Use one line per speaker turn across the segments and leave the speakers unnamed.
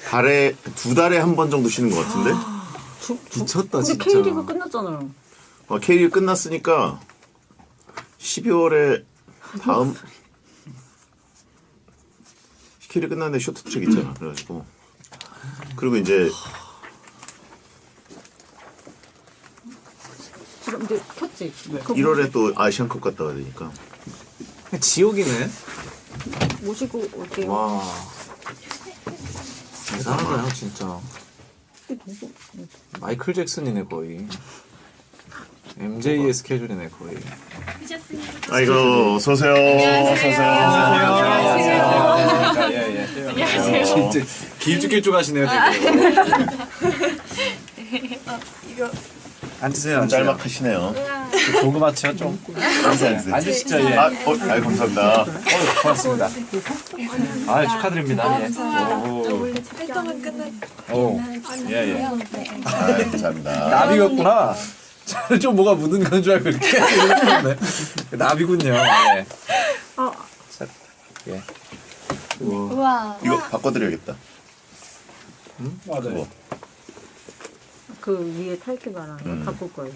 달에 2달에 한 번 정도 쉬는 것 같은데.
미쳤다 진짜.
근데 K리그 끝났잖아요.
K리그 끝났으니까 12월에 다음 K리그 끝났는데 쇼트트랙 있잖아. 그래가지고 그리고 이제
지금 이제 켰지. 네.
1월에 또 아시안컵 갔다 와야 되니까.
지옥이네.
모시고 올게요.
와. 대단하다 형 진짜. 마이클 잭슨이네 거의. MJ의 스케줄이네 거의.
아이고 어서 오세요.
안녕하세요. 예예. 진짜 길쭉길쭉하시네요 되게.
이거
앉으세요.
좀 짤막하시네요.
조그맣죠 좀. 앉으시죠 예.
감사합니다.
고맙습니다. 아 축하드립니다. 예.
원래 활동은 끝났.
오. 예예.
감사합니다.
나비였구나. 저는 좀 뭐가 묻은 건 줄 알고 이렇게 이러는데 나비군요. 예. 자, 예.
우와.
이거 바꿔드려야겠다.
맞아요.
그 위에 탈게 말하는 거 바꿀 거예요.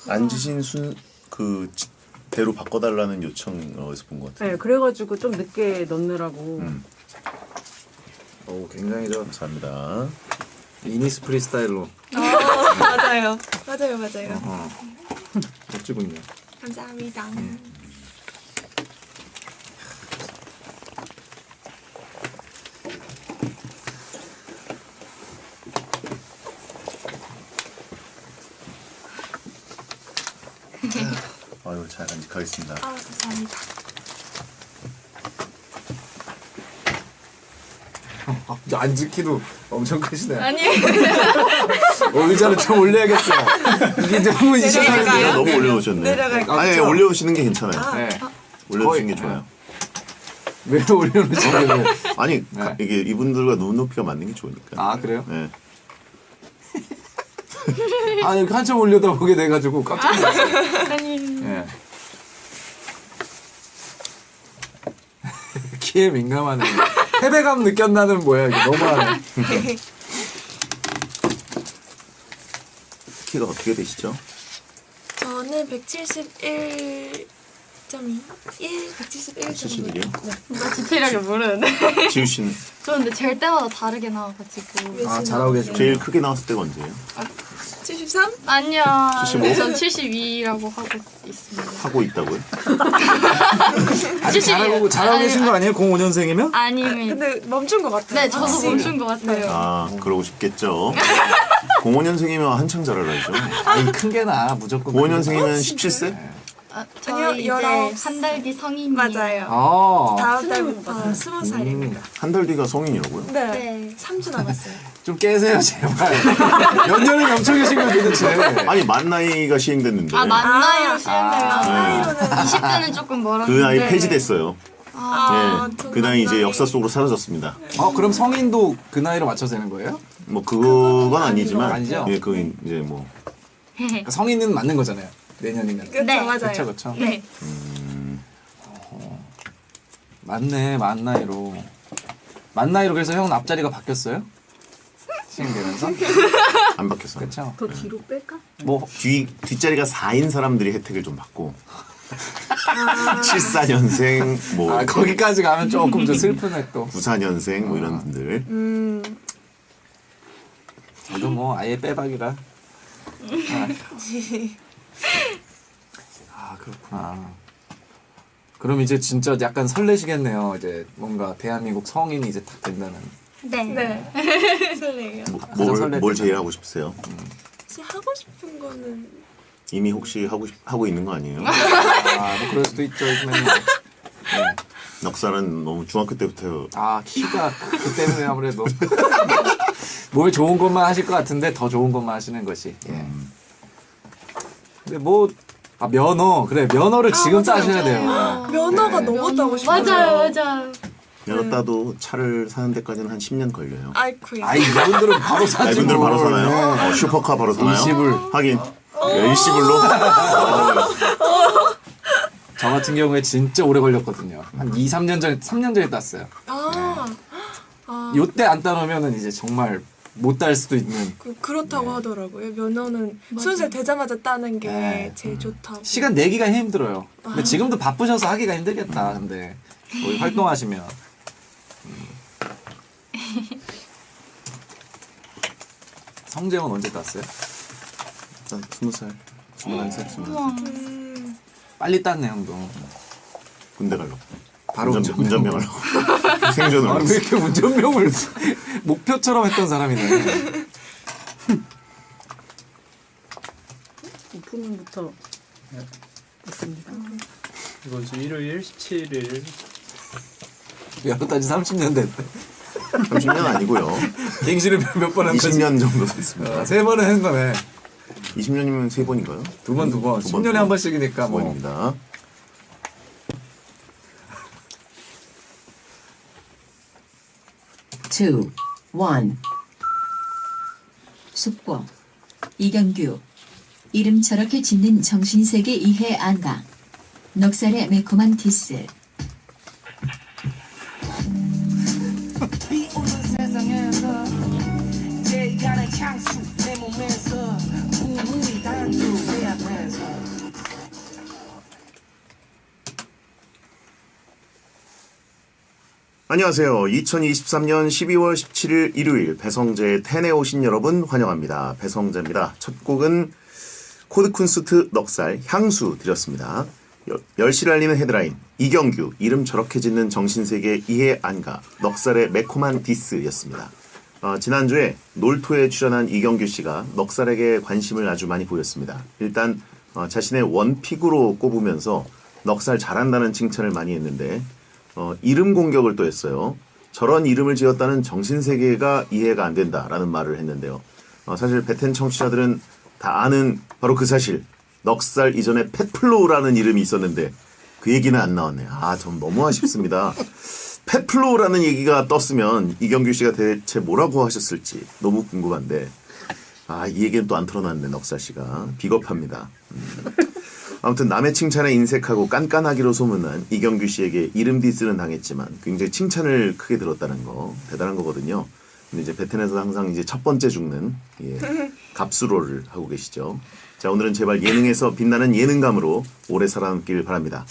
앉으신 대로 바꿔달라는 요청 어디서 본 것 같아요.
네, 그래가지고 좀 늦게 넣느라고.
오 굉장히 저
감사합니다.
이니스프리 스타일로
맞아요.
멋지군요.
감사합니다.
아유 잘 간직하겠습니다.
감사합니다.
안 지키도 엄청 크시네.
아니.
의자를 좀 올려야겠어요. 이게 너무
내려갈까요?
너무 올려놓으셨네.
내려갈까요?
아니 올려놓으시는 괜찮아요
네.
올려놓으시는 게
거의-
좋아요.
왜 올려놓으시는
아니
네.
이게 이분들과 눈높이가 맞는 게 좋으니까.
아 그래요?
네.
아 이렇게 한참 올려다 보게 돼가지고 깜짝 놀랐어요.
아니.
예. 키에 민감하네. 패배감 느꼈나는 뭐야 이게 너무하네.
키가 어떻게 되시죠?
저는 171.2, 171 정도.
71이요?
나 디테일하게 모르는데.
지우 씨는
저는 근데 잴 때마다 다르게 나와가지고.
아 잘하고 계시네.
제일 크게 나왔을 때가 언제예요?
73?
아니요.
75?
전 72라고 하고 있습니다.
하고 있다고요?
아직 잘하고 계신 거 아니에요? 05년생이면?
아니면.
근데 멈춘 것 같아요.
네, 저도
확실히.
멈춘 것 같아요.
아 그러고 싶겠죠. 05년생이면 한창 잘하죠.
아니 큰 게 나 무조건.
05년생이면 17세?
아,
아니요,
저희 이제
19.
한 달 뒤 성인이에요.
맞아요.
아,
다음 달부터 20살입니다.
한 달 뒤가 성인이라고요?
네.
네.
3주 남았어요.
좀 깨세요 제발. 몇 년을 넘쳐 계신 거예요 도대체.
아니 만 나이가 시행됐는데
아, 만 나이로
아,
시작되면
나이로는
20대는 조금 멀었는데.
그 나이 폐지됐어요.
아,
네, 그 나이 이제 역사 속으로 사라졌습니다.
그럼 성인도 그 나이로 맞춰서 되는 거예요?
뭐 그건 아니지만
아니죠?
예, 그 이제 뭐
그러니까 성인은 맞는 거잖아요. 내년이면.
그쵸,
네.
맞아요.
그렇죠 그렇죠.
네.
맞네 만 나이로. 만 나이로 그래서 형은 앞자리가 바뀌었어요? 시행되면서?
안 바뀌었어요.
그렇죠.
더 뒤로 뺄까?
뭐
뒷자리가 4인 사람들이 혜택을 좀 받고 74년생 뭐
거기까지 가면 조금 좀 슬프네 또.
94년생 뭐 이런 분들
저도 뭐 아예 빼박이라. 아 그렇구나. 그럼 이제 진짜 약간 설레시겠네요. 이제 뭔가 대한민국 성인이 이제 딱 된다는.
네.
네. 설레요.
뭘 제일 하고 싶으세요?
사실 하고 싶은 거는
이미 혹시 하고 있는 거 아니에요?
뭐 그럴 수도 있죠. 요즘에는. 네.
넉살은 너무 중학교 때부터
키가 그 때문에 아무래도 뭘 좋은 것만 하실 것 같은데 더 좋은 것만 하시는 것이. 예. 근데 뭐 면허 그래 면허를 지금 따셔야 돼요.
면허가
네.
너무 따고 싶어요.
맞아요.
면허 따도 차를 사는 데까지는 한 10년 걸려요.
아이쿠야.
아이 이분들은 바로 사지.
이분들 바로
뭘.
사나요?
네.
슈퍼카 바로 사나요?
일시불.
하긴 일시불로
저 같은 경우에 진짜 오래 걸렸거든요. 한 2, 3년 전에 3년 전에 땄어요. 요때 안 따놓으면은 이제 정말 못 딸 수도 있는.
그렇다고 하더라고요. 면허는 순살 되자마자 따는 게
네.
제일 좋다고.
시간 내기가 힘들어요. 근데 지금도 바쁘셔서 하기가 힘들겠다. 근데 거기 활동하시면. 성재원 언제 땄어요?
난 20살, 21살, 22살.
우와.
빨리 땄네 형도.
군대 가려고.
바로
운전병 하려고. 생존을.
왜 이렇게 운전병을 목표처럼 했던 사람이네.
오프닝부터 있습니다.
이번 주 일요일 17일
여기까지 30년 됐대.
30년 아니고요.
갱신을 몇 번 한 거지?
20년 정도 됐습니다.
3번은 한 거네.
20년이면 3번인가요?
두 번. 10년에 한 번씩이니까 뭐.
2번입니다.
two, one. 숙보 이경규 이름 저렇게 짓는 정신세계 이해 안 가. 넉살의 매콤한 디스.
비 오는 세상에서 제일 가는 향수 내 몸에서 우물이 단두 내 앞에서
안녕하세요. 2023년 12월 17일 일요일 배성재의 텐에 오신 여러분 환영합니다. 배성재입니다. 첫 곡은 코드쿤스트 넉살 향수 드렸습니다. 열시를 알리는 헤드라인 이경규 이름 저렇게 짓는 정신세계 이해 안가 넉살의 매콤한 디스였습니다. 지난주에 놀토에 출연한 이경규 씨가 넉살에게 관심을 아주 많이 보였습니다. 일단 자신의 원픽으로 꼽으면서 넉살 잘한다는 칭찬을 많이 했는데 이름 공격을 또 했어요. 저런 이름을 지었다는 정신세계가 이해가 안 된다라는 말을 했는데요. 사실 베텐 청취자들은 다 아는 바로 그 사실. 넉살 이전에 펫플로우라는 이름이 있었는데 그 얘기는 안 나왔네요. 좀 너무 아쉽습니다. 펫플로우라는 얘기가 떴으면 이경규 씨가 대체 뭐라고 하셨을지 너무 궁금한데 이 얘기는 또 안 털어놨네. 넉살 씨가 비겁합니다. 아무튼 남의 칭찬에 인색하고 깐깐하기로 소문난 이경규 씨에게 이름 디스는 당했지만 굉장히 칭찬을 크게 들었다는 거 대단한 거거든요. 근데 이제 베텐에서 항상 이제 첫 번째 죽는 갑수로를 하고 계시죠. 자, 오늘은 제발 예능에서 빛나는 예능감으로 오래 살아남길 바랍니다.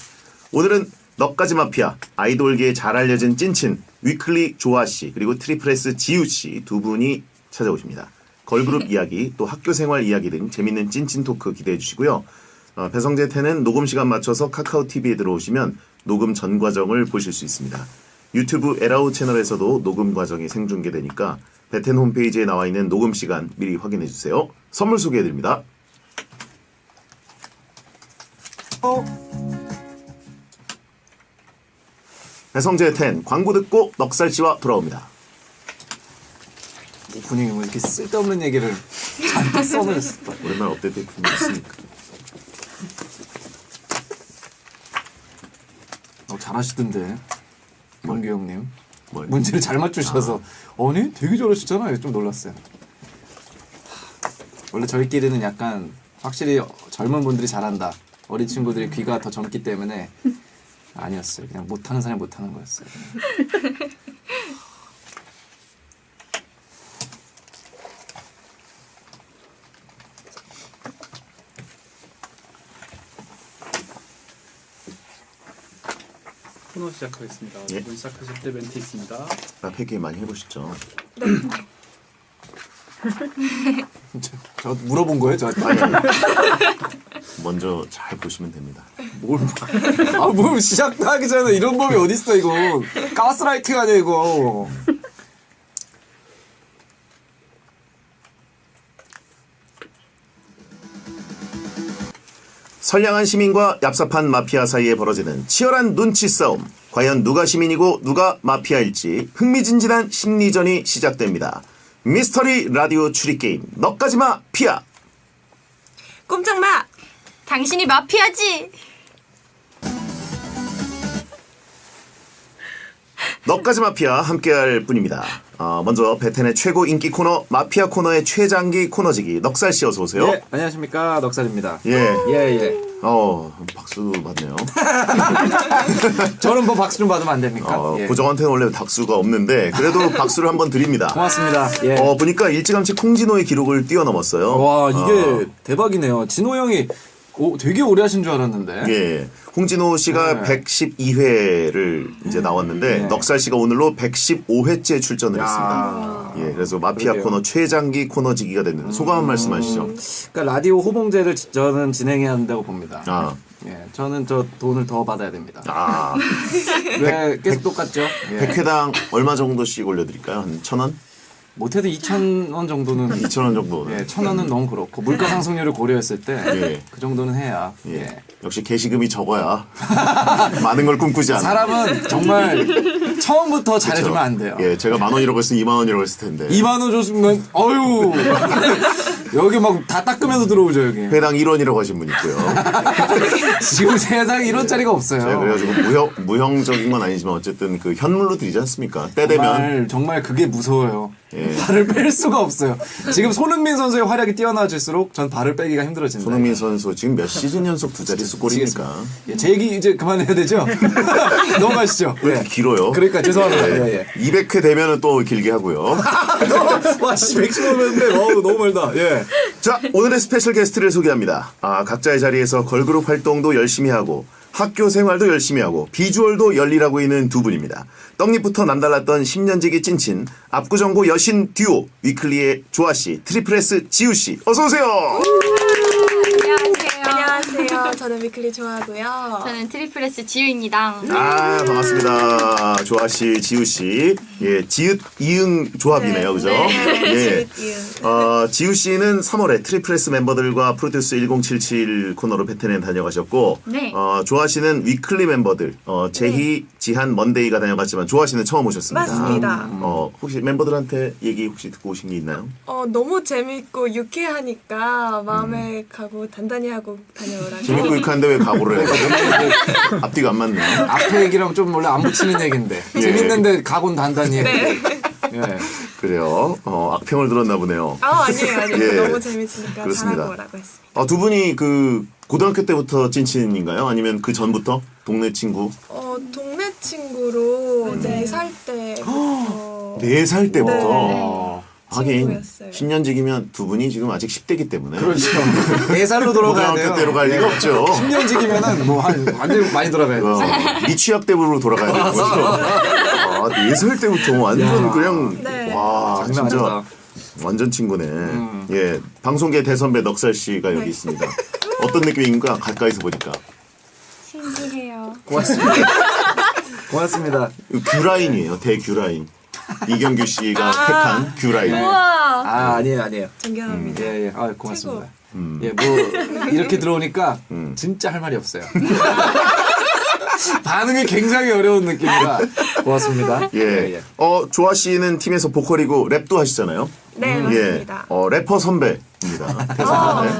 오늘은 넉가지 마피아 아이돌계에 잘 알려진 찐친 위클리 조아 씨 그리고 트리플스 지우 씨 두 분이 찾아오십니다. 걸그룹 이야기 또 학교 생활 이야기 등 재밌는 찐친 토크 기대해 주시고요. 배성재 텐은 녹음 시간 맞춰서 카카오 TV에 들어오시면 녹음 전 과정을 보실 수 있습니다. 유튜브 에라우 채널에서도 녹음 과정이 생중계되니까 베텐 홈페이지에 나와 있는 녹음 시간 미리 확인해 주세요. 선물 소개해 드립니다. 배성재 텐 광고 듣고 넉살 씨와 돌아옵니다.
오프닝에 뭐 이렇게 쓸데없는 얘기를 잔뜩 써놓으셨어.
오랜만에 업데이트 했으니까.
잘하시던데 경규 형님.
뭘?
문제를 잘 맞추셔서 아니 되게 잘하시잖아요. 좀 놀랐어요. 원래 저희끼리는 약간 확실히 젊은 분들이 잘한다. 어린 친구들이 귀가 더 젊기 때문에 아니었어요. 그냥 못하는 사람이 못하는 거였어요.
코너 시작하겠습니다.
예.
이번 시작하실 때 멘트 있습니다.
라페 게임 많이 해보셨죠?
저 물어본 거예요, 저한테?
먼저 잘 보시면 됩니다.
뭘 시작도 하기 전에 이런 법이 어딨어, 이거. 가스라이팅 아니야, 이거.
선량한 시민과 얍삽한 마피아 사이에 벌어지는 치열한 눈치 싸움. 과연 누가 시민이고 누가 마피아일지 흥미진진한 심리전이 시작됩니다. 미스터리 라디오 추리게임 넉가지 마피아.
꼼짝마!
당신이 마피아지.
넉가지 마피아 함께할 분입니다. 먼저 베텐의 최고 인기 코너 마피아 코너의 최장기 코너지기 넉살 씨 어서 오세요.
예, 안녕하십니까 넉살입니다.
예.
예.
박수 받네요.
저는 뭐 박수 좀 받으면 안 됩니까? 예.
고정한테는 원래 박수가 없는데 그래도 박수를 한번 드립니다.
고맙습니다. 예.
보니까 일찌감치 콩진호의 기록을 뛰어넘었어요.
와 이게 대박이네요. 진호 형이 되게 오래 하신 줄 알았는데.
예. 홍진호 씨가
네.
112회를 이제 나왔는데
네.
넉살 씨가 오늘로 115회째 출전을
야.
했습니다. 예. 그래서 마피아
그러게요.
코너 최장기 코너지기가 됐는데 소감 한 말씀 하시죠.
그러니까 라디오 호봉제를 저는 진행해야 한다고 봅니다.
아.
예, 저는 저 돈을 더 받아야 됩니다.
아.
왜 계속 똑같죠? 예.
100회당 얼마 정도씩 올려드릴까요? 한 1,000원?
못해도 2,000원 정도는
2,000원 정도.
예, 1,000원은 너무 그렇고 물가 상승률을 고려했을 때 그
예.
정도는 해야.
예.
예.
역시 게시금이 적어야 많은 걸 꿈꾸지 않아요.
사람은 정말 처음부터 잘해주면 안 돼요.
예, 제가 10,000원이라고 했으면 20,000원이라고 했을 텐데.
2만 원 줬으면 어유 여기 막 다 닦으면서 들어오죠 여기.
회당 1원이라고 하신 분 있고요.
지금 세상에 이런 자리가 없어요.
제가 그래가지고 무형적인 건 아니지만 어쨌든 그 현물로 드리지 않습니까? 때 되면.
정말 그게 무서워요.
예.
발을 뺄 수가 없어요. 지금 손흥민 선수의 활약이 뛰어나질수록 전 발을 빼기가 힘들어진다.
손흥민 선수 지금 몇 시즌 연속 두 자릿수 골입니까?
예, 제 얘기 이제 그만해야 되죠? 넘어가시죠.
왜 이렇게 길어요?
그러니까 죄송합니다. 예.
200회 되면은 또 길게 하고요.
와, 씨, 115회인데, 너무 멀다. 예.
자, 오늘의 스페셜 게스트를 소개합니다. 각자의 자리에서 걸그룹 활동도 열심히 하고 학교 생활도 열심히 하고 비주얼도 열일하고 있는 두 분입니다. 떡잎부터 남달랐던 10년지기 찐친 압구정고 여신 듀오 위클리의 조아씨, 트리플S 지우씨 어서 오세요.
안녕하세요.
안녕하세요. 저는 위클리 좋아하고요.
저는 트리플S 지우입니다.
반갑습니다. 조아씨, 지우씨. 예, 지읒 이응 조합이네요. 그죠? 예. 지우씨는 3월에 트리플스 멤버들과 프로듀스 1077 코너로 베텐에 다녀가셨고
네.
조아씨는 위클리 멤버들 제희, 지한, 먼데이가 다녀갔지만 조아씨는 처음 오셨습니다.
맞습니다.
혹시 멤버들한테 얘기 혹시 듣고 오신 게 있나요?
너무 재밌고 유쾌하니까 마음에 가고 단단히 하고 다녀오라고.
재밌고 유쾌한데 왜 각오를 해요? 앞뒤가 안 맞네요.
앞에 얘기랑 좀 원래 안 붙이는 얘기인데.
예.
재밌는데 각오는 단단히 해.
네.
예.
그래요. 악평을 들었나 보네요.
아니에요.
예.
너무 재밌으니까
그렇습니다.
잘하고 오라고 했습니다.
두 분이 그 고등학교 때부터 찐친인가요? 아니면 그 전부터 동네 친구?
동네 친구로 4살 때부터
4살 때부터.
네.
하긴
친구였어요.
10년지기면 두 분이 지금 아직 10대이기 때문에
그렇죠. 4살로 돌아가야 돼요.
고등학교 때로 갈 리가 없죠.
10년지기면은 뭐 완전 많이 돌아가야 돼요.
미취학 때부로 돌아가야 되는 거죠. 4살 때부터 완전 그냥
네.
와
장난
진짜
아니다.
완전 친구네. 예, 방송계 대선배 넉살 씨가 여기 있습니다. 어떤 느낌인가 가까이서 보니까.
신기해요.
고맙습니다. 고맙습니다.
규라인이에요. 대규라인. 이경규 씨가 택한 규라인.
우와.
아니에요.
존경합니다.
예. 고맙습니다. 예, 뭐 이렇게 들어오니까 진짜 할 말이 없어요. 반응이 굉장히 어려운 느낌이라 고맙습니다.
예. 조아 씨는 팀에서 보컬이고 랩도 하시잖아요.
네, 맞습니다.
예. 래퍼 선배입니다.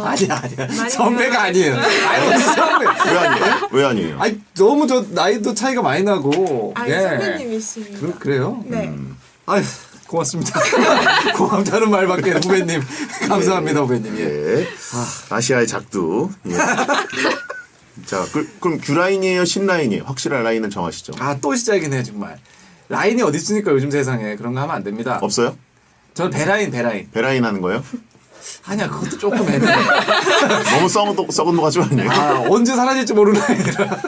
아니야. 선배가 아니에요. 아니, 선배.
왜 아니에요?
아니, 너무 저 나이도 차이가 많이 나고.
선배님이십니다.
그래요?
네.
아유, 고맙습니다. 고맙다는 말밖에 후배님. 감사합니다, 후배님. 예.
예. 아시아의 작두. 예. 자, 그럼 규라인이에요, 신라인이에요? 확실한 라인을 정하시죠.
또 시작이네, 정말. 라인이 어디 있습니까, 요즘 세상에. 그런 거 하면 안 됩니다.
없어요?
저는 배라인.
배라인 하는 거예요?
아니야, 그것도 조금 애매해.
너무 썩은 거 가지고 아니에요?
언제 사라질지 모르는 라인이라.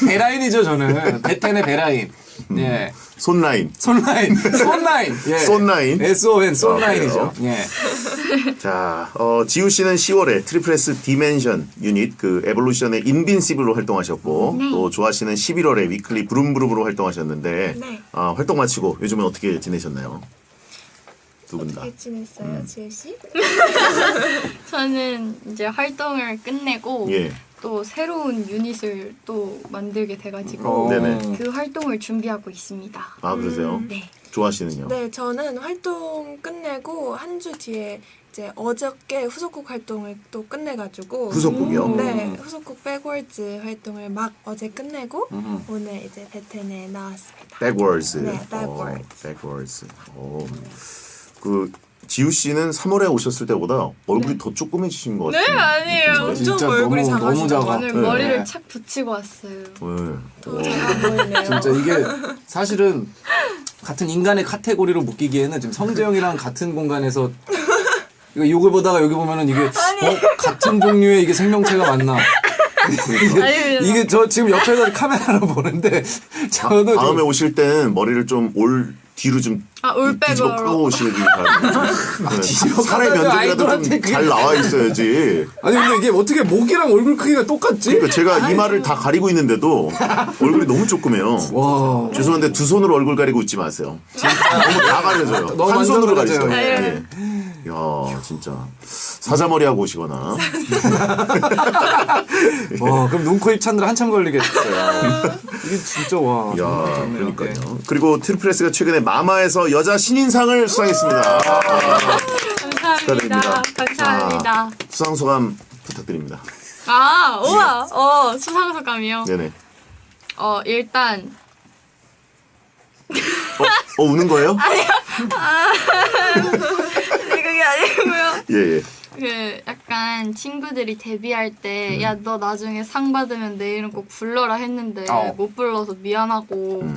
배라인이죠, 저는. 베텐의 배라인. 예.
손라인.
손라인. 예.
손라인.
SON, 손라인이죠.
그래요?
예.
자, 지우 씨는 10월에 트리플스 디멘션 유닛 그 에볼루션의 인빈시블로 활동하셨고 또 조아 씨는 11월에 위클리 부름부름으로 활동하셨는데
네.
활동 마치고 요즘은 어떻게 지내셨나요? 두 분 다.
어떻게 지냈어요, 지우 씨?
저는 이제 활동을 끝내고
예.
또 새로운 유닛을 또 만들게 돼가지고
네네.
그 활동을 준비하고 있습니다.
그러세요?
네.
조아 씨는요?
네, 저는 활동 끝내고 한 주 뒤에 이제 어저께 후속곡 활동을 또 끝내가지고
후속곡이요?
네, 후속곡 백월즈 활동을 막 어제 끝내고 오늘 이제 베텐에 나왔습니다.
Backwards.
네, Backwards.
Backwards. 그 지우 씨는 3월에 오셨을 때보다 얼굴이 더 조그매지신 것
네,
같아요.
아니에요.
진짜
얼굴이
너무
작아지죠.
작아.
오늘
네.
머리를 착 붙이고 왔어요.
네.
더 작아 보이네요.
진짜 이게 사실은 같은 인간의 카테고리로 묶이기에는 지금 성재형이랑 같은 공간에서 이거 욕을 보다가 여기 보면은 이게 같은 종류의 이게 생명체가 맞나? 이게 저 지금 옆에서 카메라로 보는데 저도
다음에
좀
오실 때는 머리를 좀 뒤로 좀 뒤집어
올백으로.
끄고 오시기 바랍니다. 네.
뒤집어
살의
끄면
면적이라도
아이돌한테
좀
그게-
잘 나와 있어야지.
아니 근데 이게 어떻게 목이랑 얼굴 크기가 똑같지?
그러니까 제가 이마를 다 가리고 있는데도 얼굴이 너무 조그매요.
와.
죄송한데 두 손으로 얼굴 가리고 웃지 마세요. 너무 다 가려져요.
너무
한 손으로
만져가려져요.
가리세요. 예. 야 진짜 사자머리 하고 오시거나.
와, 그럼 눈, 코, 입 찾느라 한참 걸리겠어요. 이게 진짜 와.
야
정말 좋네요.
그러니까요. 그리고 트리플스가 최근에 마마에서 여자 신인상을 수상했습니다. 축하드립니다.
감사합니다.
수상 소감 부탁드립니다.
우와. 수상소감이요.
네네.
일단
우는 거예요?
그게 아니고요.
예.
그 약간 친구들이 데뷔할 때 야 너 나중에 상 받으면 내 이름 꼭 불러라 했는데 못 불러서 미안하고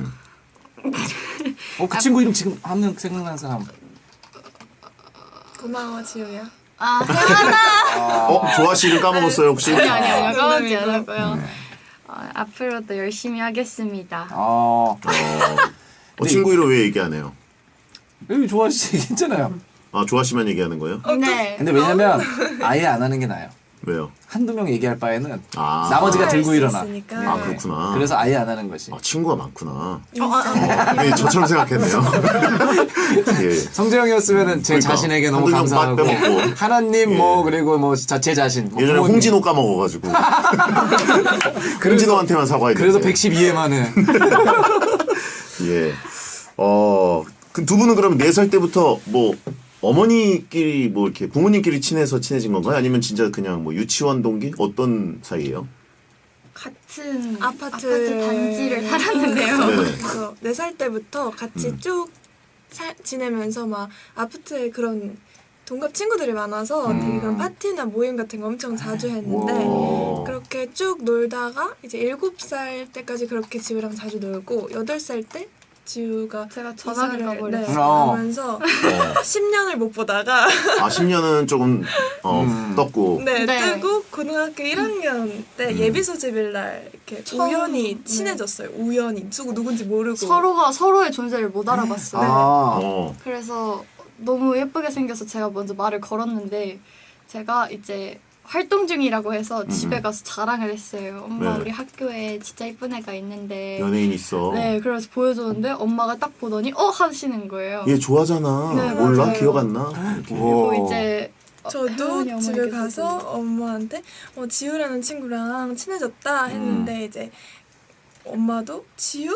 그 친구 이름 지금 한 명 생각나는 사람.
고마워 지우야.
조아 씨를 까먹었어요 혹시?
아니요 까먹지 않았고요. 앞으로도 열심히 하겠습니다.
친구 이름 왜 얘기 안 해요?
여기 조아 씨 괜찮아요.
조아 씨만 얘기하는 거예요?
네.
근데 왜냐면 아예 안 하는 게 나아요.
왜요?
한두 명 얘기할 바에는 나머지가 들고
할 수
일어나.
있으니까.
그렇구나.
그래서 아예 안 하는 것이.
친구가 많구나. 네, 저처럼 생각했네요. 예.
성재형이었으면은 제
그러니까.
자신에게 너무
한두 명
감사하고
빼먹고.
하나님
예.
그리고 제 자신
예전에
부모님.
홍진호 까먹어가지고 홍진호한테만 사과해야
그래서
되는데.
112회만 해.
예. 그 두 분은 그럼 4살 때부터 뭐 어머니끼리 뭐 이렇게 부모님끼리 친해서 친해진 건가요? 아니면 진짜 그냥 뭐 유치원 동기? 어떤 사이예요?
같은
아파트
단지를 살았는데요.
네네.
그래서 4살 때부터 같이 쭉 지내면서 막 아파트에 그런 동갑 친구들이 많아서 되게 그런 파티나 모임 같은 거 엄청 자주 했는데
와.
그렇게 쭉 놀다가 이제 7살 때까지 그렇게 지우랑 자주 놀고 8살 때 지우가
제가 전학을
이사를,
가버렸어요.
가면서 10년을 못 보다가
10년은 조금 떴고.
네,
네.
뜨고 고등학교 1학년 때 예비 소집일 날 이렇게
처음,
우연히
네.
친해졌어요. 우연히 누군지 모르고
서로가 서로의 존재를 못 알아봤어요.
어.
그래서 너무 예쁘게 생겨서 제가 먼저 말을 걸었는데 제가 이제 활동 중이라고 해서 집에 가서 자랑을 했어요. 엄마
네.
우리 학교에 진짜 예쁜 애가 있는데
연예인 있어.
네 그래서 보여줬는데 엄마가 딱 보더니 하시는 거예요.
얘 좋아하잖아.
네,
몰라?
맞아요.
기억 안 나? 이렇게.
그리고 이제
저도
혜원이
집에
어머니께서
가서 엄마한테 지우라는 친구랑 친해졌다 했는데 이제 엄마도 지우?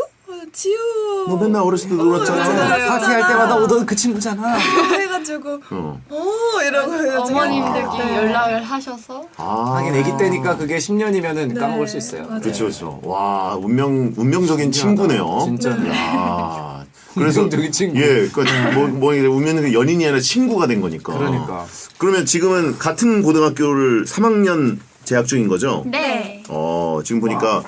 지우
너 맨날 어렸을 때 놀았잖아.
맞아요.
파티할 때마다 오던 그 친구잖아.
해가지고
어.
이러고 해가지고
어머님들끼리
아.
연락을 하셔서
하긴 애기 때니까 그게 10년이면은
네,
까먹을 수 있어요.
맞아요.
그렇죠. 와, 운명적인 친구네요.
진짜.
야. 그래서
운명적인 친구.
예, 운명적인 연인이 아니라 친구가 된 거니까.
그러니까.
그러면 지금은 같은 고등학교를 3학년 재학 중인 거죠?
네.
지금 보니까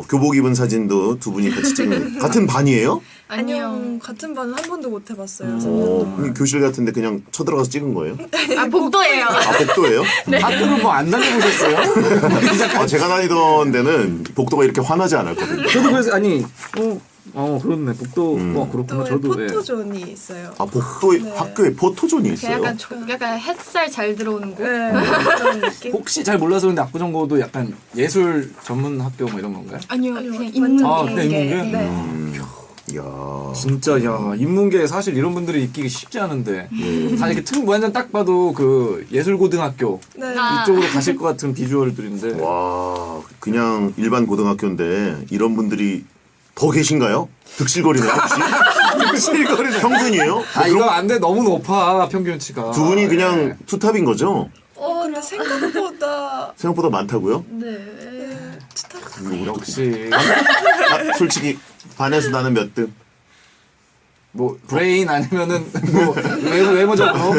교복 입은 사진도 두 분이 같이 찍은 같은 반이에요?
아니요 같은 반은 한 번도 못 해봤어요.
교실 같은데 그냥 쳐들어가서 찍은 거예요?
복도예요.
복도예요?
학교를 뭐 안 다녀보셨어요?
제가 다니던 데는 복도가 이렇게 환하지 않았거든요.
저도 그래서 그렇네. 복도 그렇구나.
또
저도
포토존이 있어요.
복도에 학교에 포토존이
그
있어요.
약간 햇살 잘 들어오는 곳.
네, 그런 느낌.
혹시 잘 몰라서 그런데 압구정고도 약간 예술 전문 학교 뭐 이런 건가요?
아니요,
아니요,
그냥
완전
인문계.
그냥 인문계?
네.
이야.
진짜 인문계 사실 이런 분들이 있기 쉽지 않은데 사실 이렇게 완전 딱 봐도 그 예술고등학교
네.
이쪽으로 가실 것 같은 비주얼들인데
와, 그냥 일반 고등학교인데 이런 분들이 더 계신가요? 득실거리네요, 혹시?
득실거리네.
평균이에요?
이거 안 돼. 너무 높아 평균치가.
두 분이 그냥 투탑인 거죠?
근데 생각보다
생각보다 많다고요?
네.
역시
아, 솔직히 반에서 나는 몇 등?
뭐 브레인 아니면은 뭐 외모적으로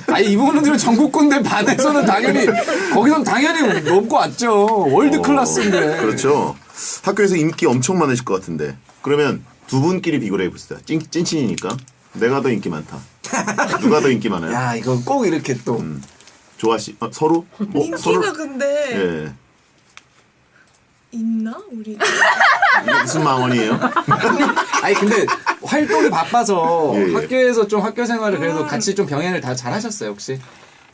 아니 이 부분은 전국군대 반에서는 당연히 거기선 당연히 넘고 왔죠. 월드 클래스인데.
그렇죠. 학교에서 인기 엄청 많으실 것 같은데. 그러면 두 분끼리 비교를 해봅시다. 찐친이니까. 내가 더 인기 많다. 누가 더 인기 많아요?
야 이거 꼭 이렇게 또
조아 씨, 서로? 뭐,
인기가 근데
예.
있나 우리?
이게 무슨 망언이에요?
아니 근데 활동이 바빠서
예, 예.
학교에서 좀 학교 생활을 그래도 같이 좀 병행을 다 잘하셨어요 혹시?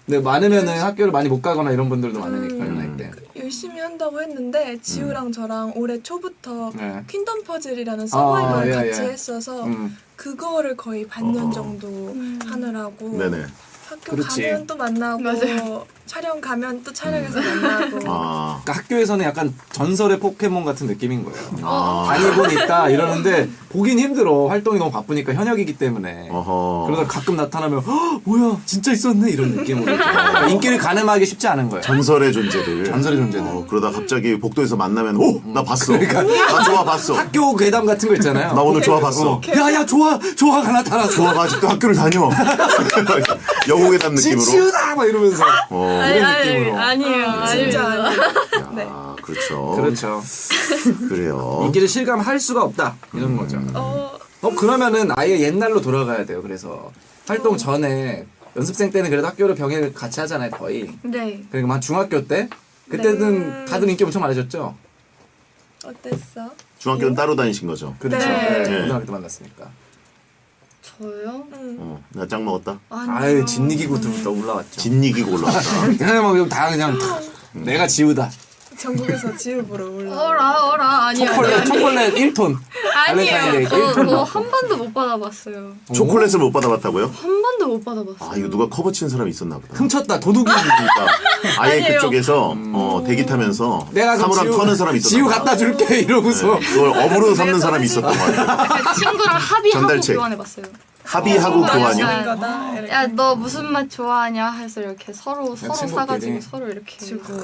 근데 많으면은 학교를 많이 못 가거나 이런 분들도 많으니까 연애 때.
열심히 한다고 했는데 지우랑 저랑 올해 초부터
네.
퀸덤 퍼즐이라는 서바이벌을
예,
같이
예.
했어서
음.
그거를 거의 반년 정도 하느라고
네네.
학교
그렇지.
가면 또 만나고
맞아요.
촬영 가면 또 촬영에서 만나고
아,
그러니까 학교에서는 약간 전설의 포켓몬 같은 느낌인 거예요.
아.
다니곤 있다 이러는데 보긴 힘들어. 활동이 너무 바쁘니까 현역이기 때문에.
어허.
그러다 가끔 나타나면 "헉, 뭐야 진짜 있었네 이런 느낌으로 그러니까 인기를 가늠하기 쉽지 않은 거예요.
전설의 존재들.
전설의 존재들.
그러다 갑자기 복도에서 만나면, 오! 나 봤어.
그러니까.
나 좋아 봤어.
학교 괴담 같은 거 있잖아요.
나 오늘 좋아 봤어.
야야 조아가 나타났어.
좋아가 아직도 학교를 다녀. 여고괴담 느낌으로.
지우다 막 이러면서. 이런 느낌으로.
아니에요.
진짜
아닙니다.
네.
아, 그렇죠.
그렇죠.
그래요.
인기를 실감할 수가 없다 이런 거죠. 그러면은 아예 옛날로 돌아가야 돼요. 그래서 활동 전에 연습생 때는 그래도 학교를 병행을 같이 하잖아요 거의.
네.
그러니까 한 중학교 때 그때는 다들 인기 엄청 많으셨죠.
어땠어?
중학교는 따로 다니신 거죠?
그렇죠.
네.
네. 고등학교 때 만났으니까.
저요?
응.
나 짱 먹었다.
아니요.
아유 진리기구부터 올라왔죠.
진이기고 올라왔다.
그냥 뭐다 그냥 내가 지우다.
전국에서 지우 보러 올라.
어라 아니요.
초콜릿 1톤. 발렌타인데이
아니에요.
1톤.
저한 번도 못 받아봤어요.
초콜릿을 못 받아봤다고요?
한 번도 못 받아봤어요.
아, 이거 누가 커버 치는 사람이 있었나 보다.
훔쳤다 도둑이.
그러니까 아예
아니에요.
그쪽에서 대기 타면서
내가 그럼
사물함 터는 사람이 있었나
지우
보다.
갖다 줄게 이러고서.
네, 그걸 업으로 삼는 사람이 있었던 것 같아요.
제 친구랑 합의하고
전달책.
교환해봤어요.
합의하고 교환이요?
맞아요.
거다. 이렇게.
야 너 무슨 맛 좋아하냐 해서 이렇게 서로
친구끼리.
사가지고 서로 이렇게
주고.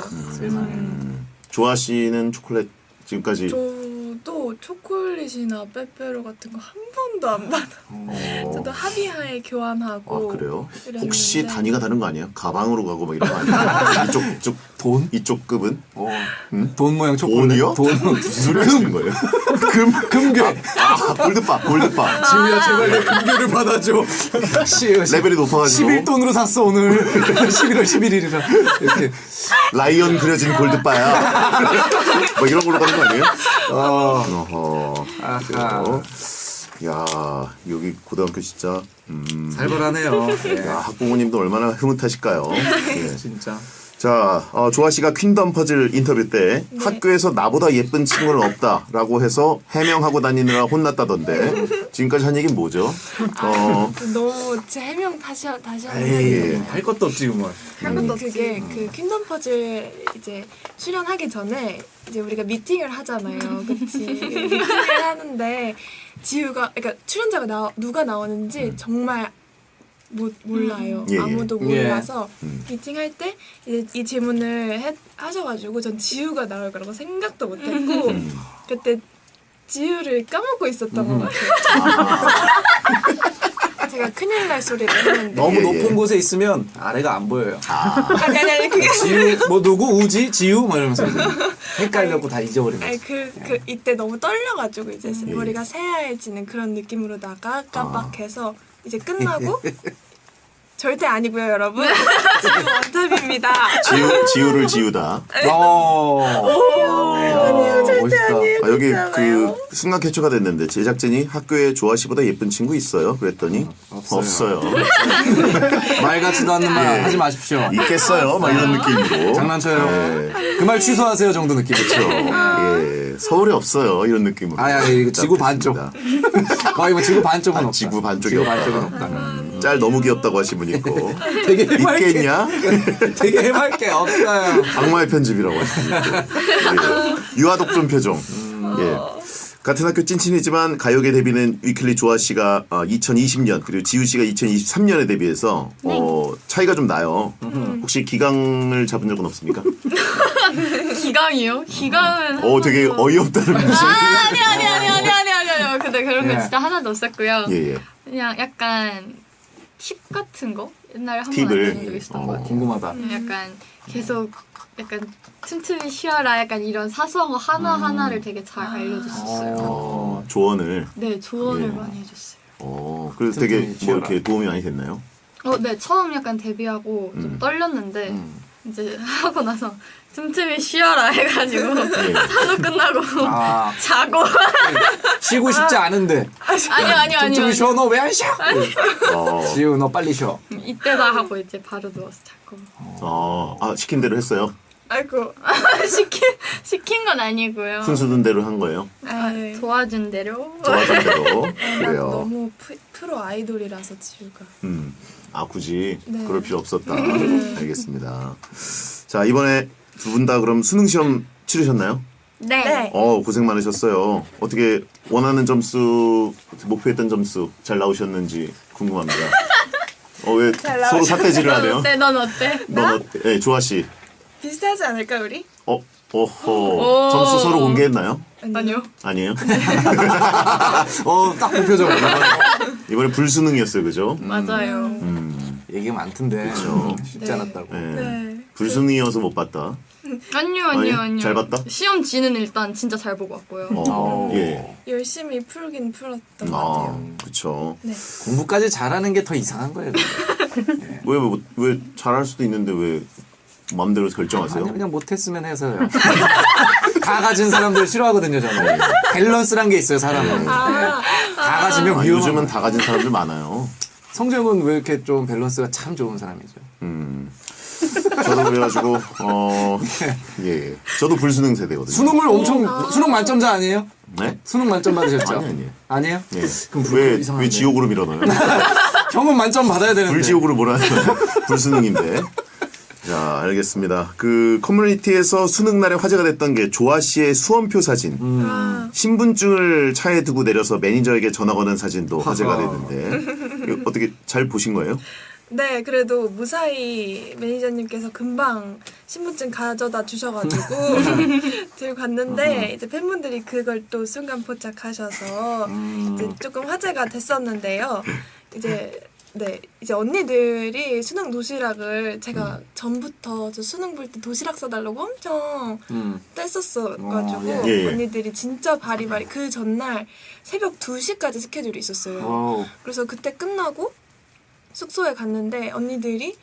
조아 씨는 초콜릿 지금까지
저도 초콜릿이나 빼빼로 같은 거 한 번도 안 받아. 저도 합의하에 교환하고.
아, 그래요?
이랬는데.
혹시 단위가 다른 거 아니에요? 가방으로 가고 막 이런 거 아니에요? 이쪽
돈?
이쪽 급은?
돈 모양 초콜릿.
돈이요?
돈.
무슨 소리 하시는 거예요?
금괴.
아, 골드바.
지우야 제발 내 금괴를 받아줘.
레벨이 높아가지고
11돈으로 샀어 오늘. 11월 11일이라 이렇게.
라이언 그려진 골드바야. 뭐 이런 걸로 가는 거 아니에요? 어허. 그래요. 야, 여기 고등학교 진짜
살벌하네요.
야, 학부모님도 얼마나 흐뭇하실까요? 예.
진짜.
자, 조아 씨가 퀸덤 퍼즐 인터뷰 때 학교에서 나보다 예쁜 친구는 없다라고 해서 해명하고 다니느라 혼났다던데 지금까지 한 얘기는 뭐죠?
너무 제 해명 다시
에이,
하면
할 것도 없지 뭐.
그게 그 퀸덤 퍼즐 이제 출연하기 전에 이제 우리가 미팅을 하잖아요. 그치? 미팅을 하는데 지우가 그러니까 출연자가 누가 나오는지 정말 몰라요.
예, 예.
아무도 몰라서 미팅할 때 이제 이 질문을 하셔가지고 전 지우가 나올 거라고 생각도 못했고 그때 지우를 까먹고 있었던 것 같아요. 제가 큰일 날 소리를 했는데
너무
예,
높은
예.
곳에 있으면 아래가 안 보여요.
아니 그게
지우 뭐 누구 우지 지우 뭐 이러면서 헷갈려고 다 잊어버린
아니
거지.
이때 너무 떨려가지고 이제 머리가 새하얘지는 그런 느낌으로다가 깜빡해서 이제 끝나고 절대 아니고요 여러분 지우 원탑입니다.
지우를 지우다.
아니에요 절대
멋있다.
아니에요.
여기
그렇잖아요.
그 순간 캐쳐가 됐는데 제작진이 학교에 조아 씨보다 예쁜 친구 있어요? 그랬더니
없어요.
없어요.
말 같지도 않는 말 하지 마십시오.
있겠어요? 막 이런 느낌으로.
장난쳐요.
예.
그 말 취소하세요 정도 느낌이죠.
예, 서울에 없어요 이런 느낌으로.
이거 지구 반쪽. 거의 뭐 지구 반쪽은 없다.
지구 반쪽이
지구
없다.
반쪽은 없다.
짤 너무 귀엽다고 하신 분 있고
되게 해맑게.
있겠냐?
되게 해맑게 없어요.
악마의 편집이라고 하시는 분 있고 예. 유아독존 표정. 예. 같은 학교 찐친이지만 가요계 데뷔는 위클리 조아 씨가 2020년 그리고 지우 씨가 2023년에 데뷔해서 차이가 좀 나요. 혹시 기강을 잡은 적은 없습니까?
기강이요? 기강은
되게 어이없다는 무슨.
아니요. 근데 그런 거
예.
진짜 하나도 없었고요.
예.
그냥 약간 팁 같은 거 옛날에 한 번
팁을?
알려준 적 있었던 것 같아요.
궁금하다.
약간 계속 약간 틈틈이 쉬어라 약간 이런 사소한 거 하나 하나를 되게 잘 알려줬었어요.
조언을.
네, 조언을
예.
많이 해줬어요.
그래서 되게
틈틈이
뭐
쉬어라.
이렇게 도움이 많이 됐나요?
네, 처음 약간 데뷔하고 좀 떨렸는데 이제 하고 나서 틈틈이 쉬어라 해가지고
예.
산후 끝나고
아,
자고
쉬고 싶지 않은데.
아니요
좀 쉬어. 너 왜 안 쉬어? 지우 너 빨리 쉬어.
이때다 하고 이제 바로 누워서 자고
시킨 대로 했어요.
아이고.
시킨 건 아니고요.
순수든 대로 한 거예요.
네.
도와준 대로.
좋아진 대로.
난
그래요.
너무 프로 아이돌이라서 지우가.
굳이
네.
그럴 필요 없었다. 알겠습니다. 자, 이번에 두 분 다 그럼 수능 시험 치르셨나요?
네.
고생 많으셨어요. 어떻게 원하는 점수, 목표했던 점수 잘 나오셨는지 궁금합니다. 왜 서로 삿대질을 하네요?
어때? 넌 어때?
넌 어때? 조아 씨.
비슷하지 않을까 우리?
점수 서로 공개했나요?
아니요.
아니에요?
딱 대표적으로.
이번에 불수능이었어요, 그죠?
맞아요.
얘기가 많던데.
그쵸.
쉽지
네.
않았다고.
네.
네.
불수능이어서 못 봤다.
아니요.
잘 봤다?
시험지는 일단 진짜 잘 보고 왔고요.
예.
열심히 풀긴 풀었던 것 같아요.
그쵸.
네.
공부까지 잘하는 게 더 이상한 거예요.
왜 잘할 수도 있는데 왜 마음대로 결정하세요?
아니, 그냥 못했으면 해서요. 다 가진 사람들 싫어하거든요, 저는. 밸런스란 게 있어요, 사람은. 다 가지면 위험한
요즘은
거예요.
다 가진 사람들 많아요.
성재형은 왜 이렇게 좀 밸런스가 참 좋은 사람이죠?
저도 그래가지고 예. 저도 불수능 세대거든요.
수능 만점자 아니에요?
네?
수능 만점 받으셨죠?
아니에요.
아니에요?
예.
그럼
왜
이상한데.
지옥으로 밀어넣어요?
형은 만점 받아야 되는데.
불지옥으로 몰아넣어요. 불수능인데. 자, 알겠습니다. 그 커뮤니티에서 수능 날에 화제가 됐던 게 조아 씨의 수험표 사진. 신분증을 차에 두고 내려서 매니저에게 전화 거는 사진도 화제가 됐는데 이거 어떻게 잘 보신 거예요?
네, 그래도 무사히 매니저님께서 금방 신분증 가져다 주셔가지고 들고 갔는데 이제 팬분들이 그걸 또 순간 포착하셔서 이제 조금 화제가 됐었는데요. 이제 언니들이 수능 도시락을 제가 전부터 저 수능 볼 때 도시락 써달라고 엄청 뗐었어가지고
예.
언니들이 진짜 바리바리 그 전날 새벽 2시까지 스케줄이 있었어요. 그래서 그때 끝나고 숙소에 갔는데 언니들이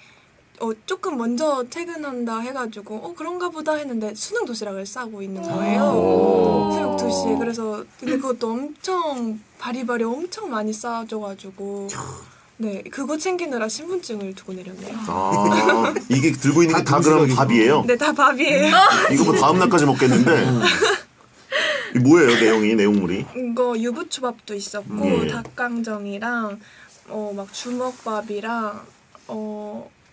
조금 먼저 퇴근한다 해가지고 그런가 보다 했는데 수능 도시락을 싸고 있는 거예요. 새벽 2시에. 그래서 근데 그것도 엄청 바리바리 엄청 많이 싸줘가지고 네, 그거 챙기느라 신분증을 두고 내렸네요.
이게 들고 있는 게 다 그럼
도시락이구나.
밥이에요?
네, 다 밥이에요.
이거 뭐 다음 날까지 먹겠는데 이게 뭐예요, 내용물이?
이거 유부초밥도 있었고
예.
닭강정이랑 막 주먹밥이랑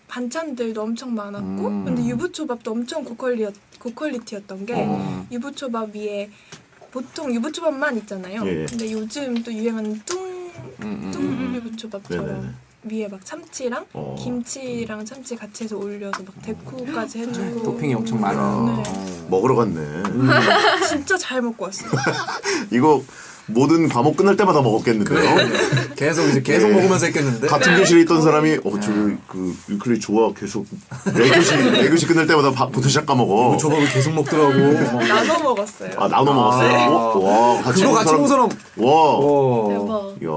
반찬들도 엄청 많았고 근데 유부초밥도 엄청 고퀄리티였던 게 유부초밥 위에 보통 유부초밥만 있잖아요.
예.
근데 요즘 또 유행하는 뚱 유부초밥처럼
네네네.
위에 막 참치랑 김치랑 참치 같이 해서 올려서 막 데코까지 해주고
토핑이 엄청 많아.
네.
먹으러 갔네.
진짜 잘 먹고 왔어요.
이거 모든 과목 끝날 때마다 먹었겠는데요?
계속 먹으면서 했겠는데?
같은 교실에 있던 사람이 그 유클리 좋아 계속 내 교시 끝날 때마다 도시락 까먹어.
조밥을 계속 먹더라고.
나눠 먹었어요.
나눠 먹었어요? 와,
그거 같이 먹은 사람.
와.
대박.
야,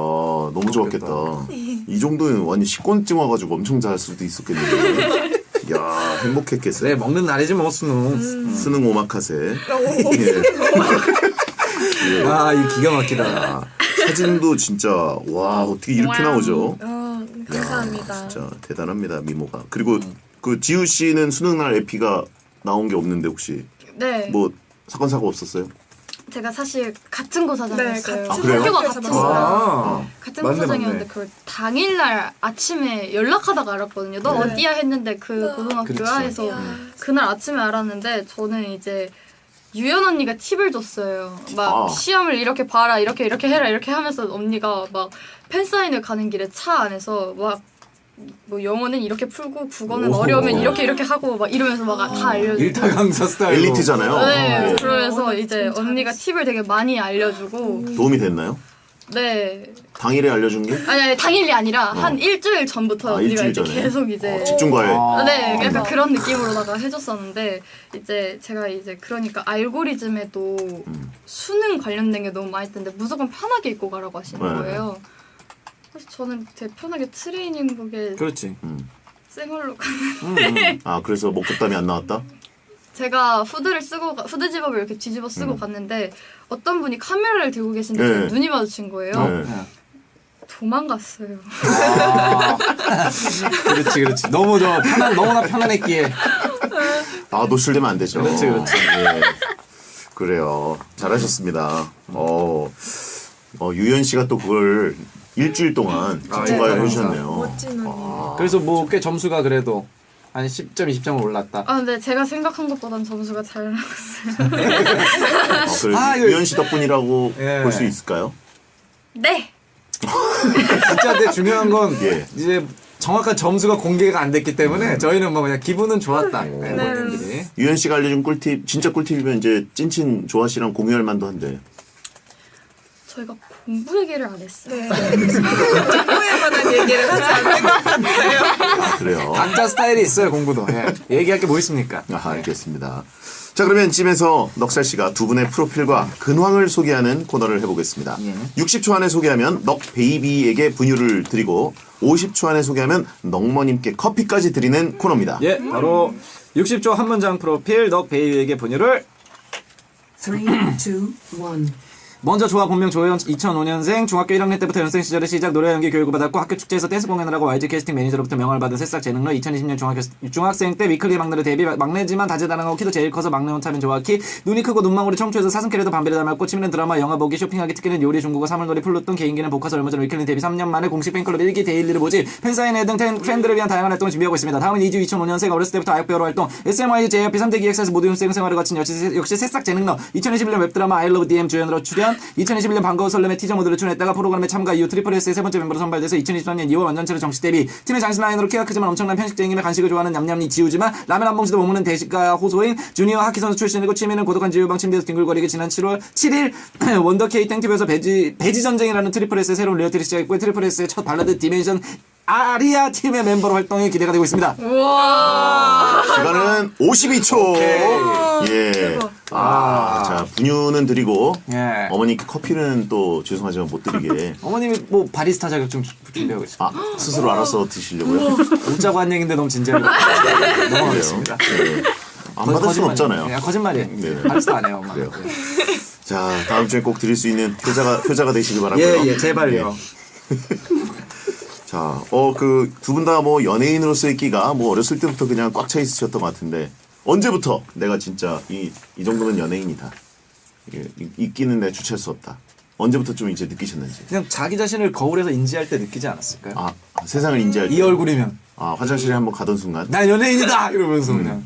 너무 좋았겠다. 이 정도는 완전 식곤증 와가지고 엄청 잘 수도 있었겠는데. 야, 행복했겠어요.
네, 먹는 날이지 뭐 수능.
수능 오마카세. 예.
아, 이 기가 막히다.
사진도 진짜 와 어떻게 이렇게 나오죠?
감사합니다.
진짜 대단합니다 미모가. 그리고 그 지우 씨는 수능 날 에피가 나온 게 없는데 혹시
네.
뭐 사건 사고 없었어요?
제가 사실 같은 고사장이었어요.
같은
그래요?
학교가
학교에서
같았어요. 같은
맞네,
고사장이었는데
맞네.
그걸 당일날 아침에 연락하다가 알았거든요. 너
네.
어디야 했는데 그 고등학교야
그렇지.
해서 그날 아침에 알았는데 저는 이제 유연 언니가 팁을 줬어요. 막 시험을 이렇게 봐라, 이렇게 해라, 이렇게 하면서 언니가 막 팬사인을 가는 길에 차 안에서 막 뭐 영어는 이렇게 풀고 국어는
오.
어려우면 이렇게 하고 막 이러면서 막 다 알려주고.
일타 강사 스타일로.
엘리트잖아요.
네,
네.
그러면서 이제 언니가 팁을 되게 많이 알려주고.
도움이 됐나요?
네.
당일에 알려준 게?
아니 당일이 아니라 한 일주일 전부터 언니가
일주일
이제
전에.
계속 이제
집중과외.
네, 약간 그런 느낌으로다가 해줬었는데 이제 제가 이제 그러니까 알고리즘에도 수능 관련된 게 너무 많이 뜨는데 무조건 편하게 입고 가라고 하시는
네.
거예요. 그래서 저는 되게 편하게 트레이닝복에
그렇지.
생얼로 갔는데
아, 그래서 목격담이 안 나왔다?
제가 후드 집업을 이렇게 뒤집어 쓰고 갔는데 어떤 분이 카메라를 들고 계신데
네.
제가 눈이 마주친 거예요.
네.
도망갔어요.
아, 그렇지. 너무나 편안했기에.
아, 노출되면 안 되죠.
그렇지.
예. 그래요. 잘하셨습니다. 유연 씨가 또 그걸 일주일 동안 집중과외를
예.
해주셨네요.
멋진 언니.
그래서 뭐 꽤 점수가 그래도 한 10점, 20점은 올랐다.
아 근데 제가 생각한 것보단 점수가 잘 나왔어요.
이거-
유연 씨 덕분이라고
예.
볼 수 있을까요?
네.
진짜 근데 중요한 건
예.
이제 정확한 점수가 공개가 안 됐기 때문에 저희는 뭐 그냥 기분은 좋았다. 본인들이.
유연 씨가 알려준 꿀팁, 진짜 꿀팁이면 이제 찐친 조아 씨랑 공유할 만도 한데.
저희가 공부 얘기를 안 했어요.
네. 공부에 관한 얘기를 하지 않는 것 같아요.
아, 그래요?
각자 스타일이 있어요, 공부도. 예. 얘기할 게 뭐 있습니까?
아, 알겠습니다. 자, 그러면 이쯤에서 넉살 씨가 두 분의 프로필과 근황을 소개하는 코너를 해보겠습니다. 60초 안에 소개하면 넉 베이비에게 분유를 드리고 50초 안에 소개하면 넉머님께 커피까지 드리는 코너입니다.
예, 바로 60초 한 문장 프로필 넉 베이비에게 분유를
3, 2, 1.
먼저 조아 본명 조혜연 2005년생 중학교 1학년 때부터 연습생 시절에 시작 노래 연기 교육을 받았고 학교 축제에서 댄스 공연을 하고 YG 캐스팅 매니저로부터 명함을 받은 새싹 재능러 2020년 중학생 때 위클리 막내로 데뷔 막내지만 다재다능하고 키도 제일 커서 막내 혼차면 좋아키 눈이 크고 눈망울이 청초해서 사슴캐래도 밤비를 닮았고 취미는 드라마 영화 보기 쇼핑하기 특기는 요리 중국어 사물놀이 플루톤 개인기는 복화서 얼마 전 위클리 데뷔 3년 만에 공식 팬클럽 1기 데일리를 모집 팬사인회 등 팬들을 위한 다양한 활동을 준비하고 있습니다. 다음은 2주 2005년생 어렸을 때부터 아역배우로 활동 SMYG JYP 3대 기획사에서 모든 생활을 거친 역시 새싹 재능러 2021년 웹드라마 I Love DM 주연으로 출연 2021년 반가워 설렘의 티저 모드를 출연했다가 프로그램에 참가 이후 트리플 S의 세 번째 멤버로 선발돼서 2023년 2월 완전체로 정식 데뷔 팀의 장신 라인으로 키가 크지만 엄청난 편식쟁이며 간식을 좋아하는 냠냠이 지우지만 라면 한 봉지도 못 먹는 대식가 호소인 주니어 하키 선수 출신이고 취미는 고독한 지우방 침대에서 뒹굴거리기 지난 7일 원더케이 땡튜브에서 배지 전쟁이라는 트리플 S의 새로운 리얼티를 시작했고 트리플 S의 첫 발라드 디멘션 아리아 팀의 멤버로 활동이 기대가 되고 있습니다.
시간은 52초. 예. 자, 분유는 드리고
예.
어머니께 커피는 또 죄송하지만 못 드리게.
어머님이 뭐 바리스타 자격증 준비하고 있습니다.
아, 스스로 알아서 드시려고요?
웃자고 한 얘기인데 너무 진지하게 넘어가겠습니다.
네. 안 받을 순 없잖아요.
그냥 거짓말이에요.
네.
바리스타 안 해요. 엄마.
그래요. 자, 다음 주에 꼭 드릴 수 있는 효자가 되시기 바라고요.
예, 제발요.
자, 그 두 분 다 뭐 연예인으로서의 끼가 뭐 어렸을 때부터 그냥 꽉 차 있으셨던 것 같은데 언제부터 내가 진짜 이 정도면 연예인이다. 이 끼는 내가 주체할 수 없다. 언제부터 좀 이제 느끼셨는지.
그냥 자기 자신을 거울에서 인지할 때 느끼지 않았을까요?
아, 세상을 인지할 때.
이 얼굴이면
아, 화장실에 한번 가던 순간.
나 연예인이다 이러면서 그냥.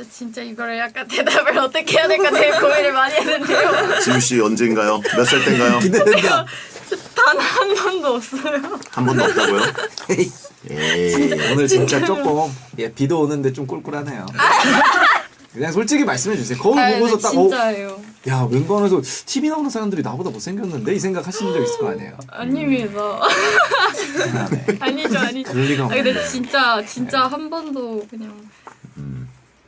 진짜 이거를 약간 대답을 어떻게 해야 될까 되게 고민을 많이 했는데요.
지우 씨 언젠가요? 몇 살 때인가요?
기대된다.
단 한 번도 없어요.
한 번도 없다고요? 에이.
오늘 진짜 조금 비도 오는데 좀 꿀꿀하네요. 그냥 솔직히 말씀해 주세요. 거울 보고서 딱
진짜예요.
야 웬만해서 TV 나오는 사람들이 나보다 못생겼는데 이 생각 하시는 적 있을 거 아니에요.
아닙니다. 아니죠.
그럴 리가 없네.
근데 진짜 한 번도 그냥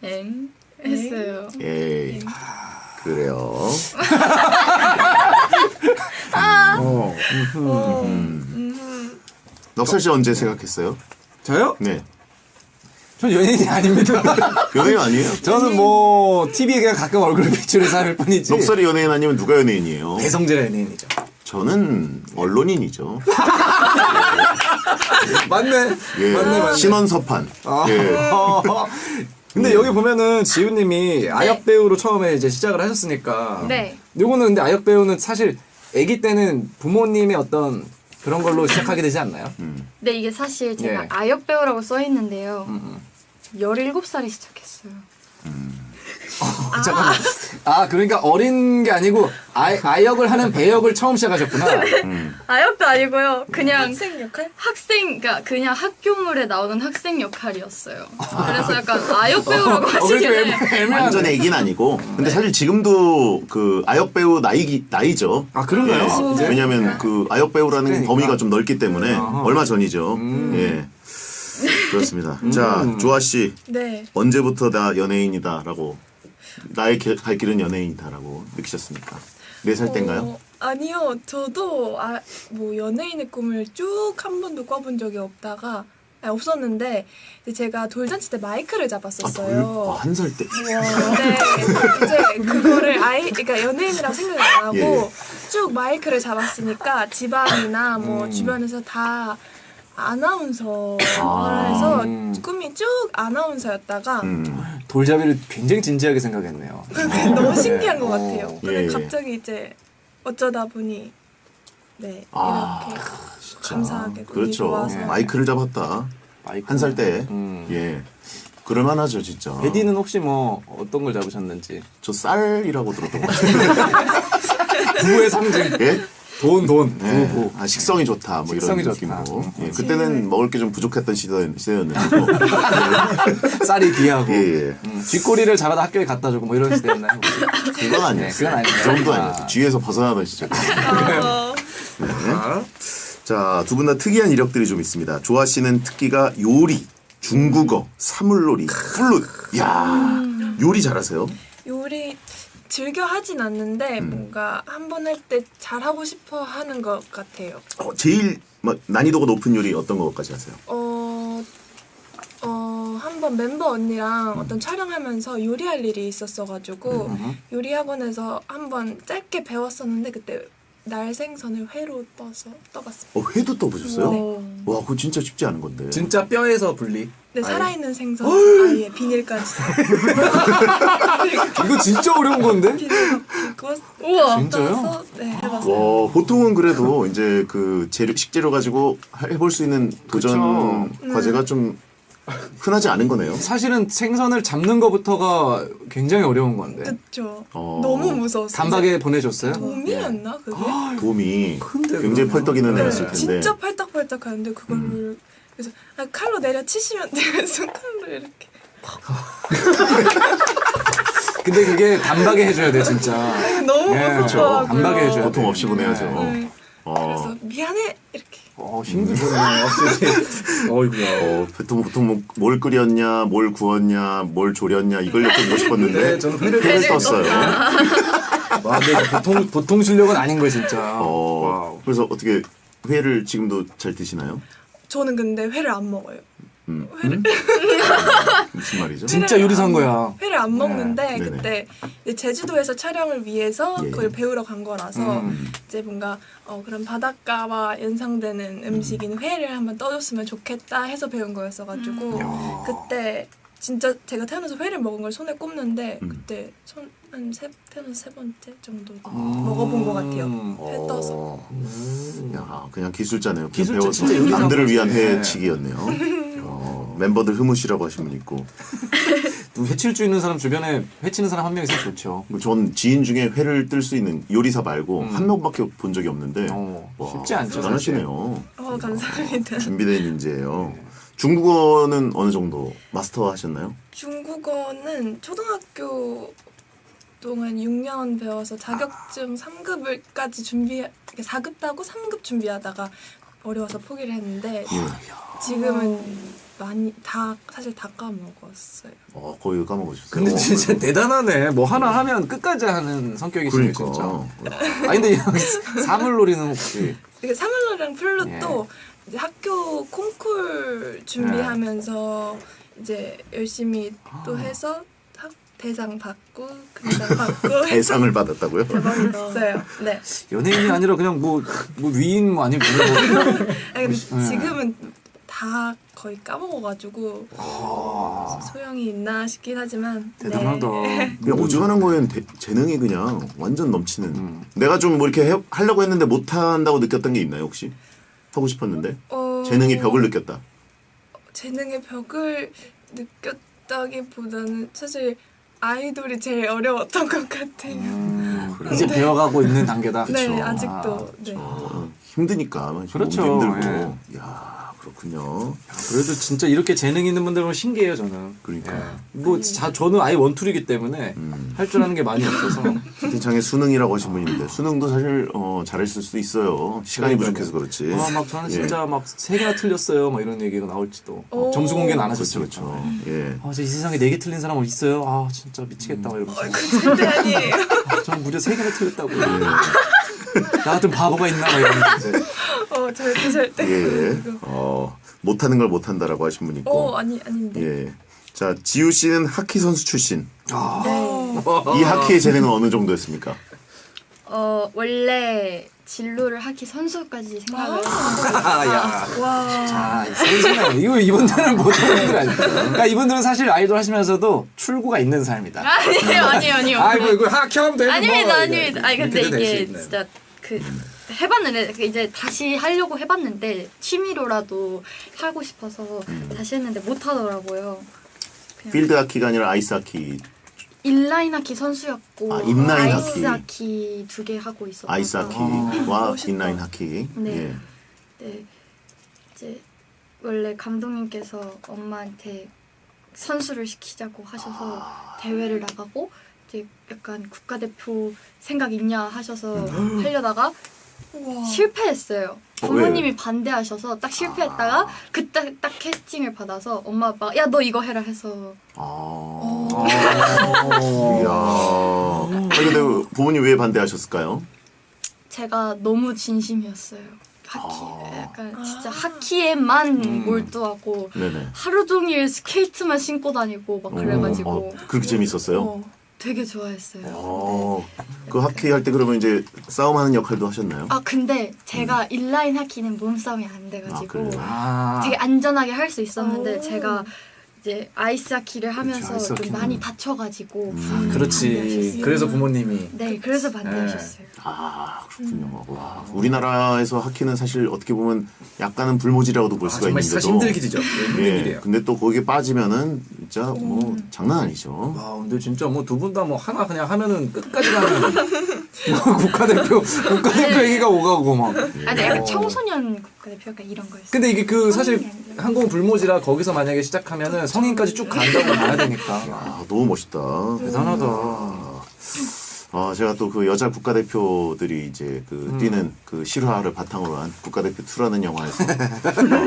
엥 했어요.
에이. 그래요. 넉살 씨 언제 생각했어요?
저요?
네.
전 연예인이 아닙니다.
연예인 아니에요?
저는 뭐 TV에 그냥 가끔 얼굴을 비추는 사람일 뿐이지.
넉살이 연예인 아니면 누가 연예인이에요?
배성재가 연예인이죠.
저는 언론인이죠.
맞네.
예.
맞네.
신원서판. 예.
근데 여기 보면은 지우님이 아역 배우로 처음에 이제 시작을 하셨으니까.
네.
요거는 근데 아역 배우는 사실 아기 때는 부모님의 어떤 그런 걸로 시작하게 되지 않나요?
근데 이게 사실 제가
예.
아역 배우라고 써 있는데요. 17살에 시작했어요.
잠깐만. 아 그러니까 어린 게 아니고 아역을 하는 배역을 처음 시작하셨구나.
아역도 아니고요. 그냥
학생 역할?
그러니까 그냥 학교물에 나오는 학생 역할이었어요. 그래서 약간 아역 배우라고 하시길래
완전 애긴 아니고. 근데 사실 지금도 그 아역 배우 나이죠.
아 그런가요? 이제?
왜냐면 그 아역 배우라는
그러니까.
범위가 좀 넓기 때문에 얼마 전이죠. 예. 그렇습니다. 자, 조아 씨
네.
언제부터 나 연예인이다라고 나의 갈 길은 연예인이다라고 느끼셨습니까? 4살 때인가요?
아니요. 저도 뭐 연예인의 꿈을 쭉 한 번도 꿔본 적이 없었는데 이제 제가 돌잔치 때 마이크를 잡았었어요.
1살 때.
근데 이제 그거를 그러니까 연예인이라고 생각을 안 하고
예.
쭉 마이크를 잡았으니까 집안이나 뭐 주변에서 다 아나운서라서 꿈이 쭉 아나운서였다가
돌잡이를 굉장히 진지하게 생각했네요.
너무 신기한 것 같아요. 근데
예.
갑자기 이제 어쩌다 보니 네 이렇게 감사하게 운이
그렇죠.
좋아서
마이크를 잡았다.
마이크.
1살 때. 예. 그럴만하죠, 진짜.
베디는 혹시 뭐 어떤 걸 잡으셨는지?
저 쌀이라고 들었던 것 같아요.
부의 상징.
예?
돈.
예.
부.
아, 식성이 좋다. 뭐
식성이
이런
좋다.
느낌으로. 예. 그때는 먹을 게 좀 부족했던 시대였는데.
쌀이 귀하고.
예, 예.
쥐꼬리를 잡아다 학교에 갖다 주고 뭐 이런 시대였나요?
그건 아니었어요.
그건 아니에요.
그 정도 아니었어요. 쥐에서 벗어나던 시절. 네. 자, 두 분 다 특이한 이력들이 좀 있습니다. 조아 씨는 특기가 요리, 중국어, 사물놀이, 플룻. 야, 요리 잘하세요?
요리 즐겨 하진 않는데 뭔가 한 번 할 때 잘하고 싶어 하는 것 같아요.
제일 난이도가 높은 요리 어떤 것까지 하세요?
한 번 멤버 언니랑 어떤 촬영하면서 요리할 일이 있었어가지고 요리 학원에서 한 번 짧게 배웠었는데 그때 날생선을 회로 떠봤어요.
회도 떠보셨어요?
네.
와, 그거 진짜 쉽지 않은 건데.
진짜 뼈에서 분리.
네, 살아있는 생선 아예 비닐까지
이거 진짜 어려운 건데?
우와
진짜요?
떠서 네 해봤어요.
와, 보통은 그래도 이제 그 식재료 가지고 해볼 수 있는 도전 과제가 좀 흔하지 않은 거네요.
사실은 생선을 잡는 것부터가 굉장히 어려운 건데.
그쵸. 너무 무서웠어요.
단박에 보내줬어요?
도미였나 그게?
도움이 굉장히 펄떡이는 애였을 텐데.
진짜 팔딱팔딱 하는데 그거를 그래서 칼로 내려 치시면 돼요. 손칼로 이렇게.
근데 그게 단박에 해줘야 돼 진짜.
너무
예,
무섭더라고요.
단박에 해줘야 돼.
보통 없이 보내야죠.
네. 그래서 미안해 이렇게.
힘들었네 확실히. 어이구야.
보통 뭘 끓였냐, 뭘 구웠냐, 뭘 졸였냐 이걸 여쭤보고 싶었는데
네, 저는 회를
떴어요.
와, 근데 보통 실력은 아닌 거예요 진짜. 와우.
그래서 어떻게 회를 지금도 잘 드시나요?
저는 근데 회를 안 먹어요.
무슨 말이죠?
진짜 요리사인 거야.
회를 안 먹는데
네네.
그때 이제 제주도에서 촬영을 위해서
예.
그걸 배우러 간 거라서 이제 뭔가 그런 바닷가와 연상되는 음식인 회를 한번 떠줬으면 좋겠다 해서 배운 거였어가지고 그때 진짜 제가 태어나서 회를 먹은 걸 손에 꼽는데 그때 태어나서 3번째 정도 먹어본 것 같아요. 회 떠서.
야, 그냥 기술자네요.
기술자,
배워서
진짜 요리사
남들을 위한
거지.
회치기였네요. 멤버들 흐뭇이라고 하신 분 있고.
회칠 줄 있는 사람 주변에 회치는 사람 한 명 있으면 좋죠.
전 지인 중에 회를 뜰 수 있는 요리사 말고 한 명밖에 본 적이 없는데
쉽지 않죠,
대단하시네요.
감사합니다.
준비된 인재예요. 중국어는 어느 정도 마스터 하셨나요?
중국어는 초등학교 동안 6년 배워서 자격증 3급을까지 4급 따고 3급 준비하다가 어려워서 포기를 했는데 지금은 사실 다 까먹었어요.
거의 까먹으셨어요.
근데 진짜 대단하네. 뭐 하나 하면 끝까지 하는 성격이시네
그러니까.
진짜. 아니 근데 사물놀이는 혹시
이게 사물놀이랑 플룻도 이제 학교 콩쿨 준비하면서 이제 열심히 또 해서 대상 받고 금상 받고
대상을 받았다고요?
대박이었어요. 네.
연예인이 아니라 그냥 뭐 위인 뭐 아니면
아니, 근데 지금은 다 거의 까먹어가지고 소용이 있나 싶긴 하지만
대단하다.
그냥 오징어는 거에는 재능이 그냥 완전 넘치는. 내가 좀 뭐 이렇게 하려고 했는데 못한다고 느꼈던 게 있나요 혹시? 하고 싶었는데 재능의 벽을 느꼈다.
재능의 벽을 느꼈다기보다는 사실 아이돌이 제일 어려웠던 것 같아요.
그래요?
이제 배워가고 있는 단계다.
네, 아직도. 네.
힘드니까.
그렇죠.
몸도 힘들고. 야 그렇군요.
그래도 진짜 이렇게 재능 있는 분들 보면 신기해요, 저는.
그러니까.
예. 뭐 저는 아예 원툴이기 때문에 할 줄 아는 게 많이 없어서.
채팅창에 수능이라고 하신 분이 있는데 수능도 사실 잘했을 수도 있어요. 시간이 부족해서 그렇지.
막 저는
예.
진짜 막 3개나 틀렸어요. 막 이런 얘기가 나올지도.
오.
점수 공개는 안
그렇죠,
하셨죠.
그렇죠. 예.
이 세상에 4개 틀린 사람 있어요? 아, 진짜 미치겠다. 막 이러면서.
절대 아니에요.
저는 무려 3개나 틀렸다고. 나 같은 바보가 있나? 막 이러면서.
절대.
예. 못하는 걸 못한다라고 하신 분 있고.
아닌데.
예. 자, 지우 씨는 하키 선수 출신.
네.
이 하키의 재능은 어느 정도였습니까?
원래 진로를 하키 선수까지 생각을
야.
와.
자, 선수는 이분들은 보통 분들 아니에요. 그러니까 이분들은 사실 아이돌 하시면서도 출구가 있는 삶이다.
아니에요.
아이고 이거 하키하면 되는
아닙니다. 아니 근데
이렇게도 될수
이게
있네.
진짜 해봤는데 이제 다시 하려고 해봤는데 취미로라도 하고 싶어서 다시 했는데 못 하더라고요. 그냥
필드 하키가 아니라 아이스 하키.
인라인 하키 선수였고
인라인
아이스
하키.
하키 2개 하고 있었어서
아이스 하키와
멋있다.
인라인 하키.
네.
예.
네, 이제 원래 감독님께서 엄마한테 선수를 시키자고 하셔서 대회를 나가고 이제 약간 국가대표 생각 있냐 하셔서 하려다가
우와.
실패했어요.
왜요?
부모님이 반대하셔서 딱 실패했다가 그때 딱 캐스팅을 받아서 엄마 아빠가 야 너 이거 해라 해서
이야. 아니 근데 부모님 왜 반대하셨을까요?
제가 너무 진심이었어요. 약간 진짜 하키에만 몰두하고
네네.
하루 종일 스케이트만 신고 다니고 막 그래가지고
그렇게 재밌었어요?
되게 좋아했어요.
그 하키 할 때 그러면 이제 싸움하는 역할도 하셨나요?
아 근데 제가 인라인 하키는 몸싸움이 안 돼가지고
그래요?
되게 안전하게 할 수 있었는데
오.
제가 이제 아이스 하키를 하면서
아이스
좀
하키는.
많이 다쳐가지고
그렇지.
반대하셨어요.
그래서 부모님이
네 그래서 반대하셨어요.
그렇군요. 와, 우리나라에서 하키는 사실 어떻게 보면 약간은 불모지라고도 볼 수가
정말
있는데도
진짜 힘든 길이죠. 힘든
예,
길이에요.
근데 또 거기에 빠지면은 진짜 뭐 장난 아니죠.
와, 근데 진짜 뭐 두 분 다 뭐 하나 그냥 하면은 끝까지 가면 뭐 국가대표 얘기가 오가고 막.
아니 약간 청소년 국가대표 약간 이런 거였어요.
근데 이게 그 사실
성인이 아니라.
한국은 불모지라 거기서 만약에 시작하면은 성인까지 쭉 간다고 봐야 되니까.
아, 너무 멋있다.
대단하다.
제가 또 그 여자 국가대표들이 이제 그 뛰는 그 실화를 바탕으로 한 국가대표 2라는 영화에서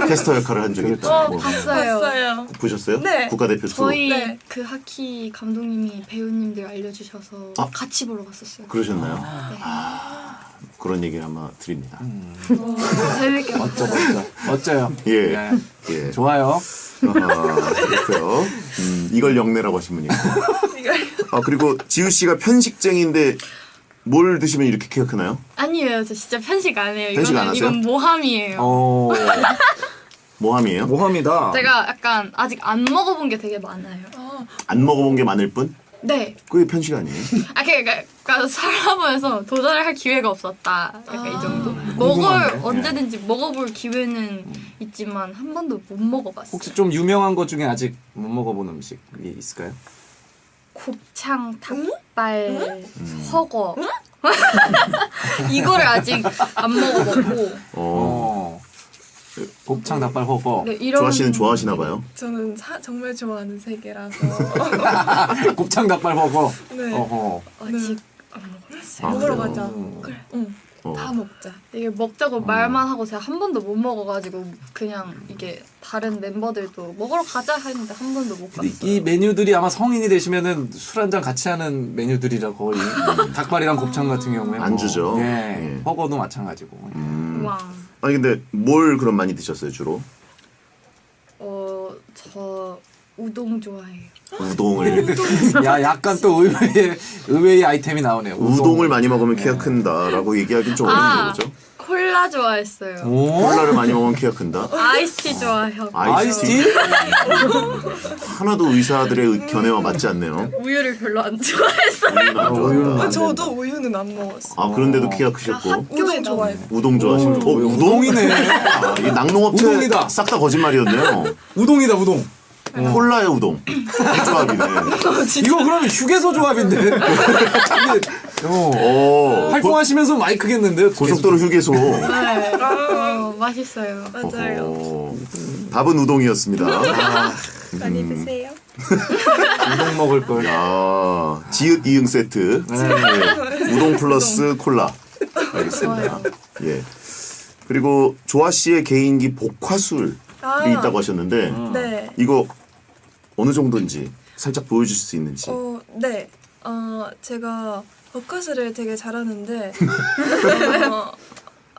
캐스터 역할을 한 적이 있다. 뭐,
봤어요.
보셨어요?
네.
국가대표 2.
저희
네.
그 하키 감독님이 배우님들 알려주셔서
아.
같이 보러 갔었어요.
그러셨나요?
네.
그런 얘기를 아마 드립니다.
재밌게 봤어요.
어쩌요?
예. 예.
좋아요.
그렇고요. 이걸 영내라고 하신 분이 있고. 그리고 지우 씨가 편식쟁이인데 뭘 드시면 이렇게 키가 크나요?
아니에요, 저 진짜 편식 안 해요.
편식 안 하세요?
이건 모함이에요.
모함이에요?
모함이다.
제가 약간 아직 안 먹어본 게 되게 많아요.
안 먹어본 게 많을 뿐?
네.
그게 편식 아니에요?
그러니까 살아보면서 도전을 할 기회가 없었다. 약간 이 정도. 언제든지 먹어볼 기회는 있지만 한 번도 못 먹어봤어요.
혹시 좀 유명한 것 중에 아직 못 먹어본 음식이 있을까요?
곱창, 닭발, 허거. 이거를 아직 안 먹어봤고.
곱창, 닭발, 허거.
네, 이런
좋아하시나 봐요?
저는 정말 좋아하는 세계라서.
곱창, 닭발, 허거.
네.
어허.
아직 안 먹어봤어요.
먹으러
그래요?
가자. 그래. 응. 다 먹자.
이게 먹자고 말만 하고 제가 한 번도 못 먹어가지고 그냥 이게 다른 멤버들도 먹으러 가자 했는데 한 번도 못 갔어요.
이 메뉴들이 아마 성인이 되시면은 술 한잔 같이 하는 메뉴들이라 거의 닭발이랑 곱창 같은 경우에
안주죠.
예.
예.
허거도 마찬가지고.
와.
아니 근데 뭘 그럼 많이 드셨어요 주로?
저 우동 좋아해요.
우동을
야, 약간 또 의외의 아이템이 나오네요.
우동을 많이 먹으면 키가 큰다라고 얘기하기는 좀 어렵네요, 그죠?
콜라 좋아했어요.
콜라를 많이 먹으면 키가 큰다.
아이스티 좋아하고.
아이스티?
하나도 의사들의 견해와 맞지 않네요.
우유를 별로 안 좋아했어요.
우유는 안 좋아한다.
저도 우유는 안 먹었어.
그런데도 키가 크셨고
우동 좋아해.
우동 좋아하시고
우동이네.
이 낙농업체
우동이다.
싹 다 거짓말이었네요.
우동이다, 우동.
콜라의 우동. 이 조합이네.
이거 그러면 휴게소 조합인데. 이게, 활동하시면서 많이 크겠는데요?
고속도로 휴게소.
네.
맛있어요.
맞아요.
답은 우동이었습니다.
많이 드세요.
우동 먹을 걸.
야, 지읒 이응 세트. 네. 우동 플러스 콜라. 알겠습니다. 예. 그리고 조아 씨의 개인기 복화술이 있다고 하셨는데
네.
이거 어느 정도인지 살짝 보여줄 수 있는지.
네. 제가 버커스를 되게 잘하는데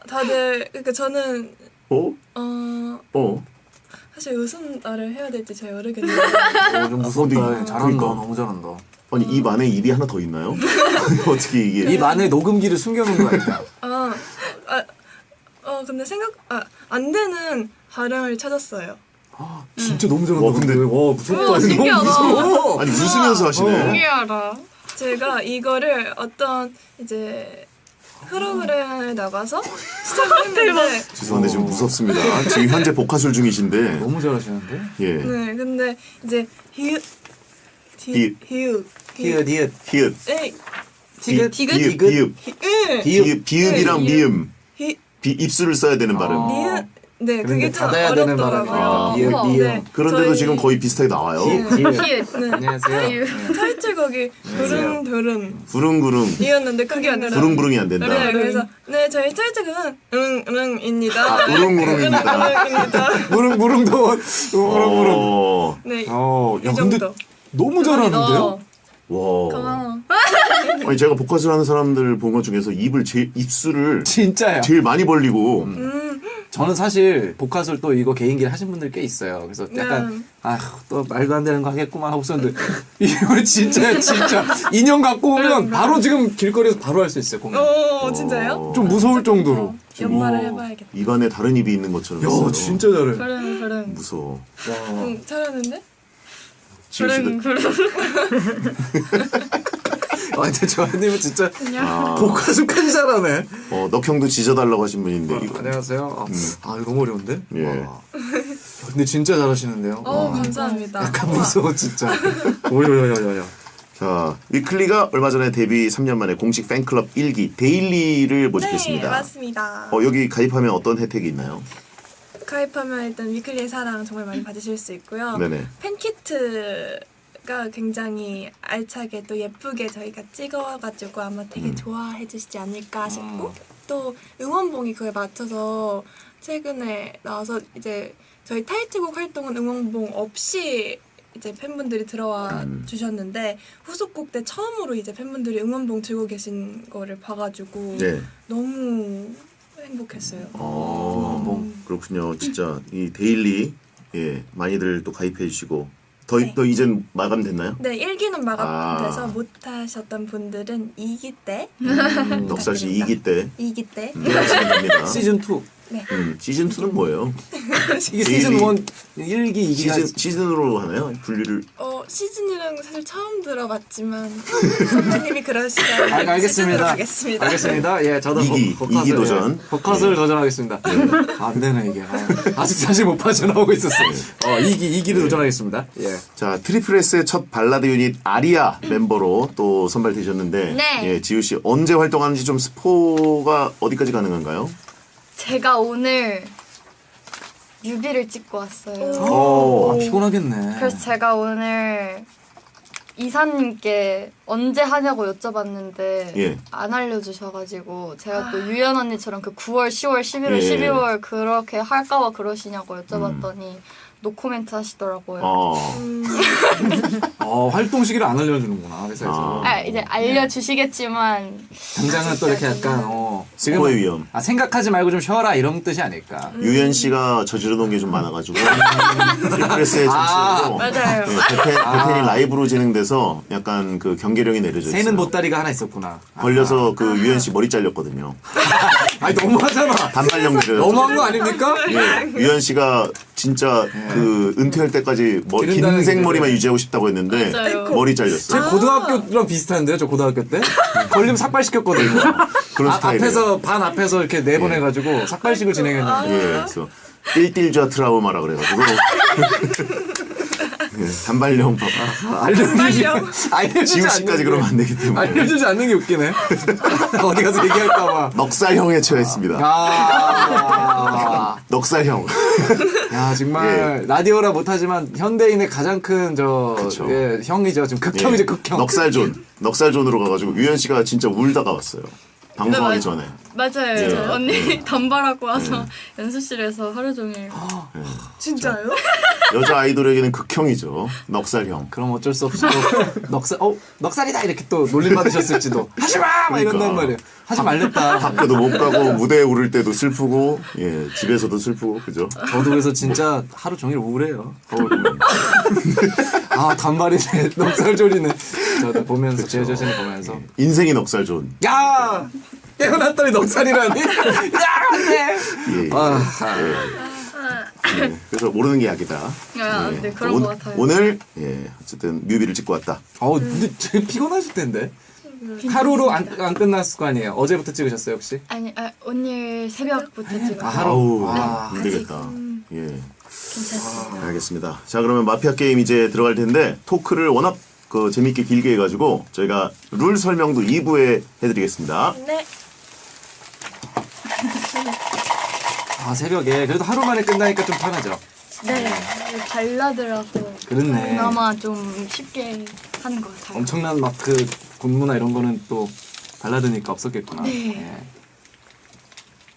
다들 그러니까 저는 사실 무슨 말을 해야 될지 잘 모르겠는데
좀 무섭다. 잘한다.
그러니까.
너무 잘한다.
아니 입 안에 입이 하나 더 있나요? 어떻게 이게?
입 안에 녹음기를 숨겨놓은 거 아니야?
근데 안 되는 발음을 찾았어요.
진짜 너무 잘한다.
와, 근데-
와 무섭다.
신기하다.
너무 무서워.
아니 웃으면서 하시네.
신기하다.
제가 이거를 어떤 이제 프로그램에 나가서 시작했는데
죄송한데 지금 무섭습니다. 지금 현재 복화술 중이신데.
너무 잘하시는데?
예.
네, 근데 이제 히읗
히읗.
히읗
히읗.
에이,
티긋
비읍. 비읍.
비읍.
비읍이랑 미음.
히-
입술을 써야 되는 발음.
니은 네, 그게 좀
닫아야 되는
어렵더라고요.
아,
비읍
우와.
비읍.
네.
그런데도
저희-
지금 거의 비슷하게 나와요.
히읗.
네.
안녕하세요.
타이틀곡이 부릉부릉
부릉부릉.
이었는데 그게 아니라
부릉부릉이 안 된다.
네, 그래서 네, 저희 타이틀곡은 응응입니다.
우릉우릉입니다.
응입니다.
무릉무릉도 무릉무릉.
어,
네,
야
이
근데
정도.
너무 잘하는데요?
와.
고마워.
아니 제가 복화술 하는 사람들 본 것 중에서 입술을
진짜야.
제일 많이 벌리고
저는 사실 복화술 또 이거 개인기를 하신 분들 꽤 있어요. 그래서 약간 또 말도 안 되는 거 하겠구만 하고 있었는데 이거 진짜 인형 갖고 오면 바로 지금 길거리에서 바로 할 수 있어요. 공연.
진짜요?
좀 무서울 정도로.
연말을 해봐야겠다.
입안에 다른 입이 있는 것처럼 있어요.
야 진짜 잘해.
그럼.
무서워.
잘하는데?
지우 씨도
근데 저님은 진짜
아,
복화술까지 잘하네.
넉형도 지져달라고 하신 분인데 이거
안녕하세요. 이거 너무 어려운데?
예.
와. 근데 진짜 잘하시는데요.
감사합니다.
약간 무서워 진짜. 오야야야야.
자, 위클리가 얼마 전에 데뷔 3년 만에 공식 팬클럽 1기 데일리를 모집했습니다.
네, 맞습니다.
여기 가입하면 어떤 혜택이 있나요?
가입하면 일단 위클리의 사랑 정말 많이 받으실 수 있고요.
네네.
팬키트가 굉장히 알차게 또 예쁘게 저희가 찍어가지고 아마 되게 좋아해 주시지 않을까 싶고 또 응원봉이 그에 맞춰서 최근에 나와서 이제 저희 타이틀곡 활동은 응원봉 없이 이제 팬분들이 들어와 주셨는데 후속곡 때 처음으로 이제 팬분들이 응원봉 들고 계신 거를 봐가지고
네.
너무 행복했어요.
그렇군요. 진짜 이 데일리 많이들 또 가입해 주시고 더 이젠 마감됐나요?
네, 1기는 마감돼서 못하셨던 분들은 2기 때
넉살 씨 2기 때
2기 때
하시면 됩니다.
시즌 2.
네.
시즌 2는 뭐예요?
이게 시즌 1, 1기, 2기
시즌으로 하나요? 분류를
시즌이라는 거 사실 처음 들어봤지만 선배님이 그러시다면
알겠습니다.
시즌으로 가겠습니다.
알겠습니다. 예, 저도
이기 도전.
버커스를 도전하겠습니다. 안 되네 이게. 아직 사실 못 빠져나오고 있었어요. 2기를 도전하겠습니다. 예.
자, 트리플 S의 첫 발라드 유닛 아리아 멤버로 또 선발되셨는데
네.
지우 씨 언제 활동하는지 좀 스포가 어디까지 가능한가요?
제가 오늘 뮤비를 찍고 왔어요.
피곤하겠네.
그래서 제가 오늘 이사님께 언제 하냐고 여쭤봤는데
예.
안 알려주셔가지고 제가 또 유연 언니처럼 그 9월, 10월, 11월,
예.
12월 그렇게 할까봐 그러시냐고 여쭤봤더니 노코멘트 하시더라고요.
활동 시기를 안 알려주는구나 회사에서.
이제 알려주시겠지만
당장은 또 이렇게 약간
스포의 위험.
생각하지 말고 좀 쉬어라 이런 뜻이 아닐까.
유연 씨가 저지르 놓은 게 좀 많아가지고 트리플 S의 정치로
맞아요.
대텐이 라이브로 진행돼서 약간 그 경계령이 내려져 있어요.
새는 보따리가 하나 있었구나.
걸려서 그 유연 씨 머리 잘렸거든요.
아니 너무하잖아.
단발령 내려.
너무한 거 아닙니까?
유연 씨가 진짜 그 은퇴할 때까지
기른다는
긴
얘기죠.
생머리만 유지하고 싶다고 했는데
맞아요.
머리
제
잘렸어요.
고등학교랑 비슷한데요, 저 고등학교 때? 걸리면 삭발시켰거든요.
그런 스타일이에요.
반 앞에서 이렇게 내보내가지고 삭발식을 진행했는데.
예, 그래서 띨띨좌 트라우마라 그래가지고 네, 단발령 법.
알려주지
지우 씨까지
않는
그러면
게-
안 되기 때문에.
알려주지 않는 게 웃기네. 어디 가서 얘기할까봐.
넉살형에 처했습니다.
아.
넉살형.
야 정말 라디오라 못하지만 현대인의 가장 큰
그쵸.
형이죠. 지금 극형이죠, 극형.
넉살존으로 가가지고 유현 씨가 진짜 울다가 왔어요. 방송하기 전에.
맞아요.
예.
언니 단발하고 와서 연습실에서 하루 종일
진짜요?
여자 아이돌에게는 극형이죠. 넉살형.
그럼 어쩔 수 없이 또 넉살이다 이렇게 또 놀림 받으셨을지도 하지 마! 막
그러니까.
이런단 말이에요. 하지 말랬다.
학교도 못 가고 무대에 오를 때도 슬프고 예 집에서도 슬프고 그죠?
저도 그래서 진짜 하루 종일 우울해요. 아 단발이네, 넉살졸이네. 저도 보면서 제 자신을 보면서
인생이 넉살존.
야! 깨어났더니 넉살이라니? 야! 안돼!
예. 예, 그래서 모르는 게 약이다.
아,
예.
네, 그런 것 같아요.
오늘 어쨌든 뮤비를 찍고 왔다.
근데 되게 피곤하실 텐데. 하루로 안 끝났을 거 아니에요. 어제부터 찍으셨어요 혹시?
아니 오늘 새벽부터 찍어요.
아우
아,
힘들겠다. 예.
괜찮습니다.
알겠습니다. 자 그러면 마피아 게임 이제 들어갈 텐데 토크를 워낙 재밌게 길게 해가지고 저희가 룰 설명도 2부에 해드리겠습니다.
네.
아 새벽에 그래도 하루 만에 끝나니까 좀 편하죠.
네, 발라드라서
그렇네.
그나마 좀 쉽게 하는 것 같아요.
엄청난 막 그 군무나 이런 거는 또 발라드니까 없었겠구나.
네.
예.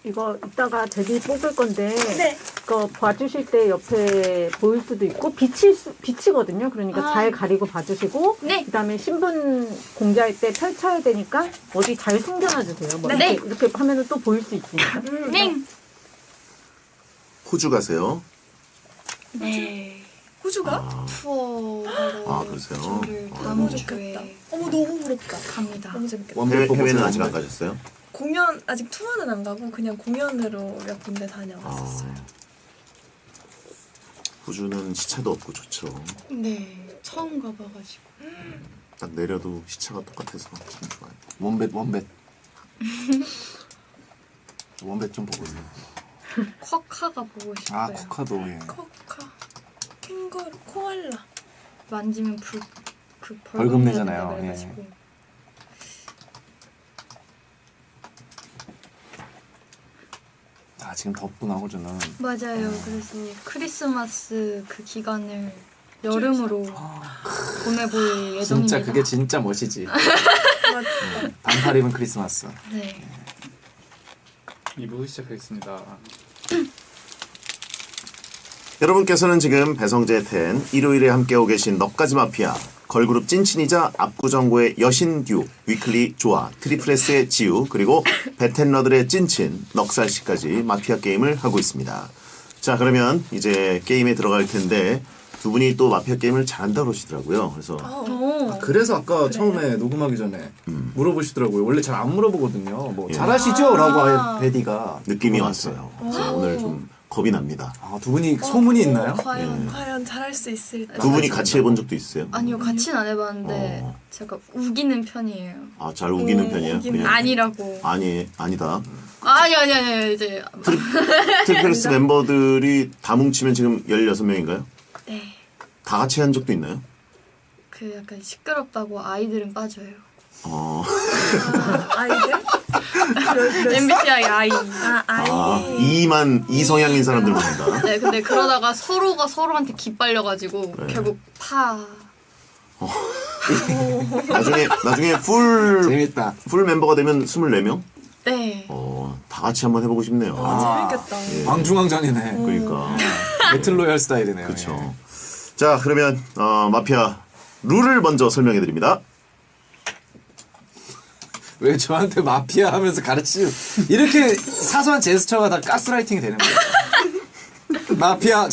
이거 이따가 제비 뽑을 건데
네.
그거 봐주실 때 옆에 보일 수도 있고 빛이거든요. 그러니까
아.
잘 가리고 봐주시고
네.
그다음에 신분 공개할 때 펼쳐야 되니까 어디 잘 숨겨놔주세요. 뭐
네.
이렇게 하면은 또 보일 수 있으니까.
네.
호주 가세요.
네.
호주가?
투어하러
그러세요?
저를
너무
다음
좋겠다.
주에
어머 너무 부럽다.
갑니다.
너무 재밌겠다.
원백 뽑아서
해외는 아직
가는
안 가셨어요?
공연 아직 투어는 안 가고 그냥 공연으로 몇 군데 다녀왔었어요.
호주는 시차도 없고 좋죠.
네, 처음 가봐가지고.
딱 내려도 시차가 똑같아서 참 좋아요.
원뱃 원뱃 좀 보고 있어요.
쿼카가 보고 싶어요.
아 코카도 예.
코카, 캥거루, 코알라.
만지면 그
벌금
내야
내잖아요.
된다고 해가지고.
아 지금 덥구나 호주는.
맞아요. 그래서 크리스마스 그 기간을 여름으로 보내볼 예정입니다.
진짜 그게 진짜 멋이지. 반팔 입은 크리스마스.
네.
2부 시작하겠습니다.
여러분께서는 지금 배성재 텐 일요일에 함께하고 계신 넉가지 마피아 걸그룹 찐친이자 압구정고의 여신 듀 위클리 조아 트리플스의 지우 그리고 베텐러들의 찐친 넉살씨까지 마피아 게임을 하고 있습니다. 자 그러면 이제 게임에 들어갈 텐데 두 분이 또 마피아 게임을 잘한다 그러시더라고요. 그래서
그래서 아까 처음에 녹음하기 전에 물어보시더라고요. 원래 잘 안 물어보거든요. 뭐
예.
잘하시죠? 라고 아예 베디가
느낌이
물어봤어요.
왔어요. 그래서 오늘 좀 겁이 납니다.
아, 두 분이 소문이 있나요?
과연 잘할 수 있을까?
두 분이 같이 해본 적도 있어요?
아니요, 같이는 안 해봤는데 제가 우기는 편이에요.
아, 잘 우기는 편이에요?
우기는
그냥?
아니라고.
아니다.
아니 이제
트리플스 멤버들이 다 뭉치면 지금 16명인가요?
네.
다 같이 한 적도 있나요?
그 약간 시끄럽다고 아이들은 빠져요.
아이들?
MBTI 아이.
이성향인 사람들만 한다.
네, 근데 그러다가 서로가 서로한테 기빨려가지고
네.
결국 파.
나중에 풀
재밌다.
멤버가 되면 24명?
네.
다 같이 한번 해보고 싶네요.
재밌겠다.
예.
왕중왕전이네.
그러니까.
배틀로얄 스타일이네요.
그렇죠. 자, 그러면 마피아 룰을 먼저 설명해 드립니다.
왜 저한테 마피아 하면서 가르치고 이렇게 사소한 제스처가 다 가스라이팅이 되는 거예요. 마피아